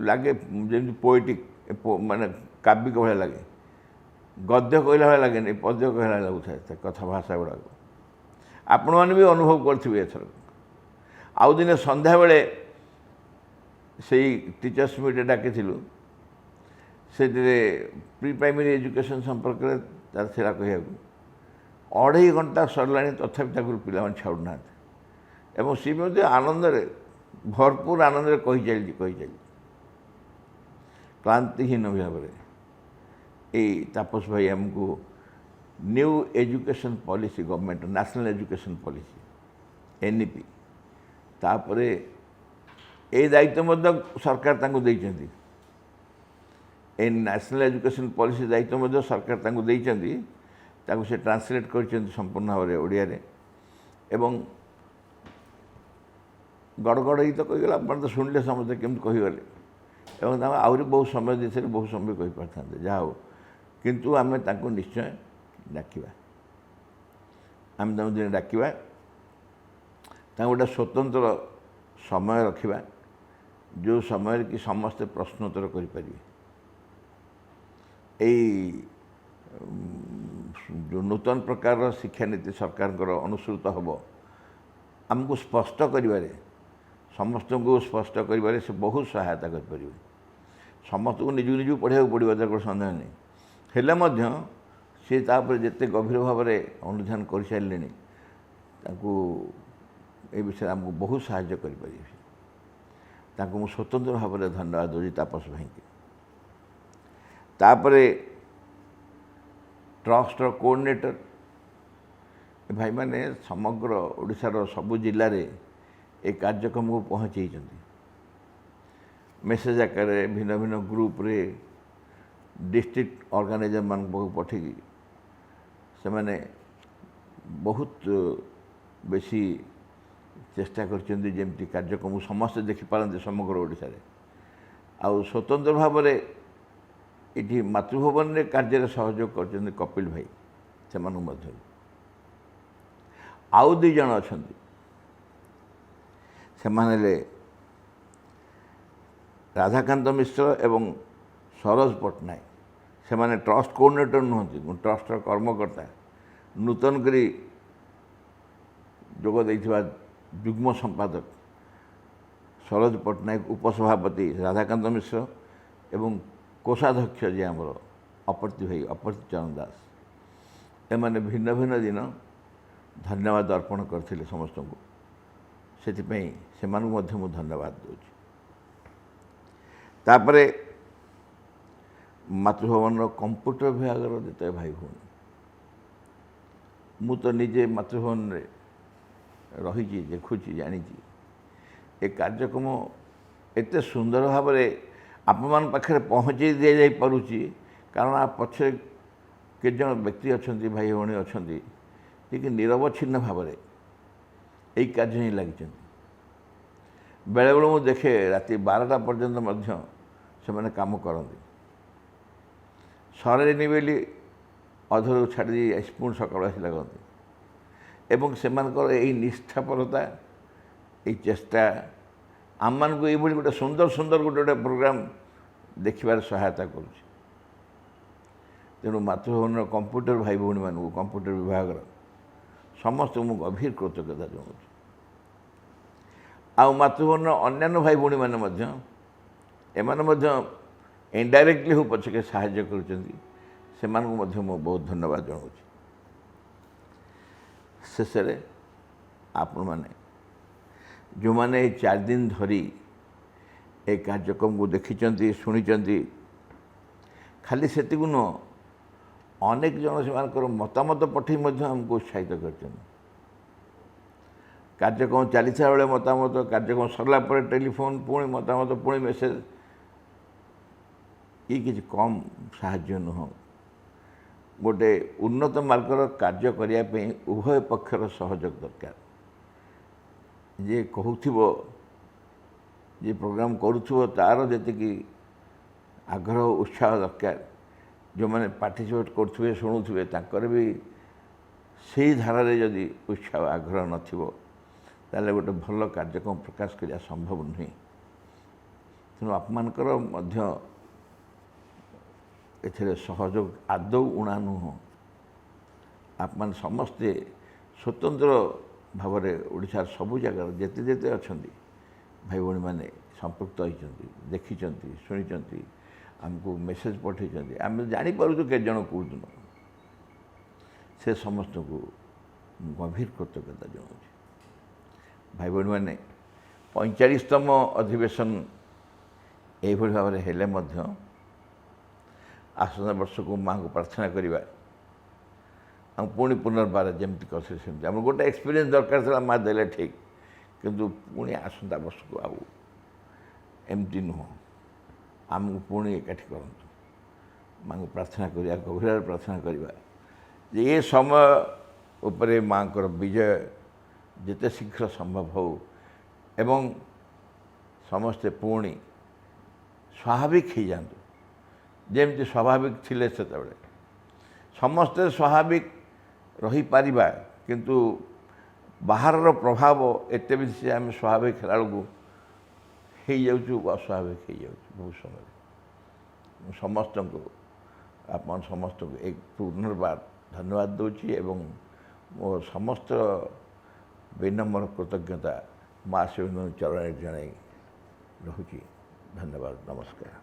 लगे जमी पोएटिक माने काव्यिक भाया लगे गद्य कहला भाया लगे नहीं पद्य कहला लगुए से कथा भाषा गुड़ाक आपण मैंने भी अनुभव करेंगे एथर आउ दिने संध्या बेले से टीचर्स मीट डाकी से प्री प्राइमरी एजुकेशन संपर्क में तार था कह 2.5 घंटा सरला तथापि पिला छाड़ना एवं सी आनंद भरपूर आनंद कही चलती क्लांतिहीन भाव में यही तापस भाई आमको new education policy government national education policy NEP तापरे ए दायित्व सरकार तांको देइचंती नेशनल एजुकेशन पॉलिसी दायित्व सरकार तांको देइचंती ताको से ट्रांसलेट कर संपूर्ण भाव में ओडिया रे एवं गड़गड़ ही तो कहीगला आप तो शुणिले समझते केमती कहीगले एवं आहरी बहुत समय देते बहुत समय कही पारे जहा हो किंतु आम निश्चय डाकिबा आम दिन डाकिबा गोटे स्वतंत्र समय रखिबा जो समय कि समस्ते प्रश्नोत्तर करें जो नूतन प्रकार शिक्षा नीति सरकार अनुसृत हम आमको स्पष्ट करें समस्त को स्पष्ट करें से बहुत सहायता कर समस्त को निज निज पढ़ा पड़ो तर सन्देह नहीं हेले सी तापर जिते गभीर भाव में अनुधान कर सारे ये विषय आमको बहुत साहाय्य कर स्वतंत्र भाव में धन्यवाद दूसरी तापस भाई की तापरे ट्रस्ट कोऑर्डिनेटर भाई मैंने समग्र ओडिशार सबु जिले में एक कार्यक्रम को पहुँचे मेसेज आकार भिन्न भिन्न ग्रुप रे डिस्ट्रिक्ट ऑर्गेनाइजर मान पठेगी से माने बहुत बेसी चेष्टा करमती कार्यक्रम समस्ते देखिपारती समग्र ओडिशा रे आउ स्वतंत्र भाव में ये मातृभवन में कार्य सहयोग कर कपिल भाई से आउ 2 जन अच्छा से राधाकांत मिश्र एवं सरोज पट्टनायक से माने ट्रस्ट कोऑर्डिनेटर नुहति ट्रस्टर कर्मकर्ता नूतन करी जोग देइथिबा युग्म संपादक सरोज पट्टनायक उपसभापति राधाकांत मिश्र एवं कोषाध्यक्ष जी आमर अपरती भाई अपरती चरण दास एमाने भिन्न भिन्न दिन धन्यवाद अर्पण करथिले समस्त को से मु धन्यवाद दूँ तापरे मातृभवन कंप्यूटर विभाग जिते भाई भूमि मु तो निजे मातृभवन रही देखुची जानी ए कार्यक्रम एत सुंदर भाव में आपण पाखे पहुँचे दि जा पारुची कारण आ पछे के जन व्यक्ति अच्छा भाई भौणी अच्छा कि निरवच्छिन्न भाव में यही कार्य ही लगी बेले बेले मुझे देखे राति 12टा पर्यंत से मैंने काम करती सरेनी बेली अधर छाड़ी पुणी सकाल आस लगती एवं से निष्ठापरता ये चेष्टा आम मान को ये गोटे सुंदर सुंदर गोटे गोटे प्रोग्राम देखिबार सहायता करुँच तेणु मातृभवन कंप्यूटर भाई भौणी मान कंप्यूटर विभाग समस्त मु गभीर कृतज्ञता जनाऊँ आ मातृभवन अन्यान्य भाई भौणी मैंने इनडायरेक्टली हो पछके साहाय्य कर बहुत धन्यवाद जनाऊँ शेष आपण मैंने जो मैंने 4 दिन धरी ए कार्यक्रम को देखी शुणी खाली से नुह ଅନେକ ଜଣ ସେମାନଙ୍କର ମତାମତ ପଠାଇ ମଧ୍ୟ ଆମକୁ ଉତ୍ସାହିତ କରିଛନ୍ତି। କାର୍ଯ୍ୟକ୍ରମ ଚାଲିଥିବା ବେଳେ ମତାମତ, କାର୍ଯ୍ୟକ୍ରମ ସରିଲା ପରେ ଟେଲିଫୋନ୍, ପୁଣି ମତାମତ, ପୁଣି ମେସେଜ୍, ଇଏ କିଛି କମ୍ ସାହାଯ୍ୟ ନୁହଁ। ଗୋଟେ ଉନ୍ନତ ମାର୍ଗର କାର୍ଯ୍ୟ କରିବା ପାଇଁ ଉଭୟ ପକ୍ଷର ସହଯୋଗ ଦରକାର। ଯିଏ କହୁଥିବ, ଯିଏ ପ୍ରୋଗ୍ରାମ୍ କରୁଥିବ, ତା'ର ଯେତିକି ଆଗ୍ରହ ଉତ୍ସାହ ଦରକାର, ଯେଉଁମାନେ ପାର୍ଟିସିପେଟ୍ କରୁଥିବେ, ଶୁଣୁଥିବେ, ତାଙ୍କର ବି ସେଇ ଧାରାରେ ଯଦି ଉତ୍ସାହ ଆଗ୍ରହ ନଥିବ, ତାହେଲେ ଗୋଟେ ଭଲ କାର୍ଯ୍ୟକ୍ରମ ପ୍ରକାଶ କରିବା ସମ୍ଭବ ନୁହେଁ। ତେଣୁ ଆପଣମାନଙ୍କର ମଧ୍ୟ ଏଥିରେ ସହଯୋଗ ଆଦୌ ଊଣା ନୁହଁ। ଆପଣମାନେ ସମସ୍ତେ ସ୍ୱତନ୍ତ୍ର ଭାବରେ ଓଡ଼ିଶାର ସବୁ ଜାଗାର ଯେତେ ଯେତେ ଅଛନ୍ତି ଭାଇ ଭଉଣୀମାନେ ସମ୍ପୃକ୍ତ ହୋଇଛନ୍ତି, ଦେଖିଛନ୍ତି, ଶୁଣିଛନ୍ତି, ଆମକୁ ମେସେଜ୍ ପଠାଇଛନ୍ତି। ଆମେ ଜାଣିପାରୁଛୁ କେତେ ଜଣ କେଉଁଦିନ। ସେ ସମସ୍ତଙ୍କୁ ଗଭୀର କୃତଜ୍ଞତା ଜଣାଉଛି। ଭାଇ ଭଉଣୀମାନେ 45ତମ ଅଧିବେଶନ ଏଇଭଳି ଭାବରେ ହେଲେ ମଧ୍ୟ ଆସନ୍ତା ବର୍ଷକୁ ମାଆଙ୍କୁ ପ୍ରାର୍ଥନା କରିବା, ଆମେ ପୁଣି ପୁନର୍ବାର ଯେମିତି କରିଥିଲେ ସେମିତି। ଆମର ଗୋଟେ ଏକ୍ସପିରିଏନ୍ସ ଦରକାର ଥିଲା, ମା ଦେଲେ ଠିକ୍, କିନ୍ତୁ ପୁଣି ଆସନ୍ତା ବର୍ଷକୁ ଆଉ ଏମିତି ନୁହଁ, ଆମକୁ ପୁଣି ଏକାଠି କରନ୍ତୁ। ମାଆଙ୍କୁ ପ୍ରାର୍ଥନା କରିବା, ଗଭୀରରେ ପ୍ରାର୍ଥନା କରିବା ଯେ ଏ ସମୟ ଉପରେ ମାଆଙ୍କର ବିଜୟ ଯେତେ ଶୀଘ୍ର ସମ୍ଭବ ହେଉ ଏବଂ ସମସ୍ତେ ପୁଣି ସ୍ୱାଭାବିକ ହେଇଯାଆନ୍ତୁ, ଯେମିତି ସ୍ୱାଭାବିକ ଥିଲେ ସେତେବେଳେ। ସମସ୍ତେ ସ୍ୱାଭାବିକ ରହିପାରିବା, କିନ୍ତୁ ବାହାରର ପ୍ରଭାବ ଏତେ ବେଶୀ ଆମେ ସ୍ୱାଭାବିକ ହେଲା ବେଳକୁ ହେଇଯାଉଛୁ ଅସ୍ୱାଭାବିକ ହେଇଯାଉଛି ବହୁତ ସମୟରେ। ମୁଁ ସମସ୍ତଙ୍କୁ, ଆପଣ ସମସ୍ତଙ୍କୁ ଏକ ପୁନର୍ବାର ଧନ୍ୟବାଦ ଦେଉଛି ଏବଂ ମୋ ସମସ୍ତ ବିନମ୍ର କୃତଜ୍ଞତା ମା ଶିବଙ୍କ ଚରଣରେ ଜଣାଇ ରହୁଛି। ଧନ୍ୟବାଦ, ନମସ୍କାର।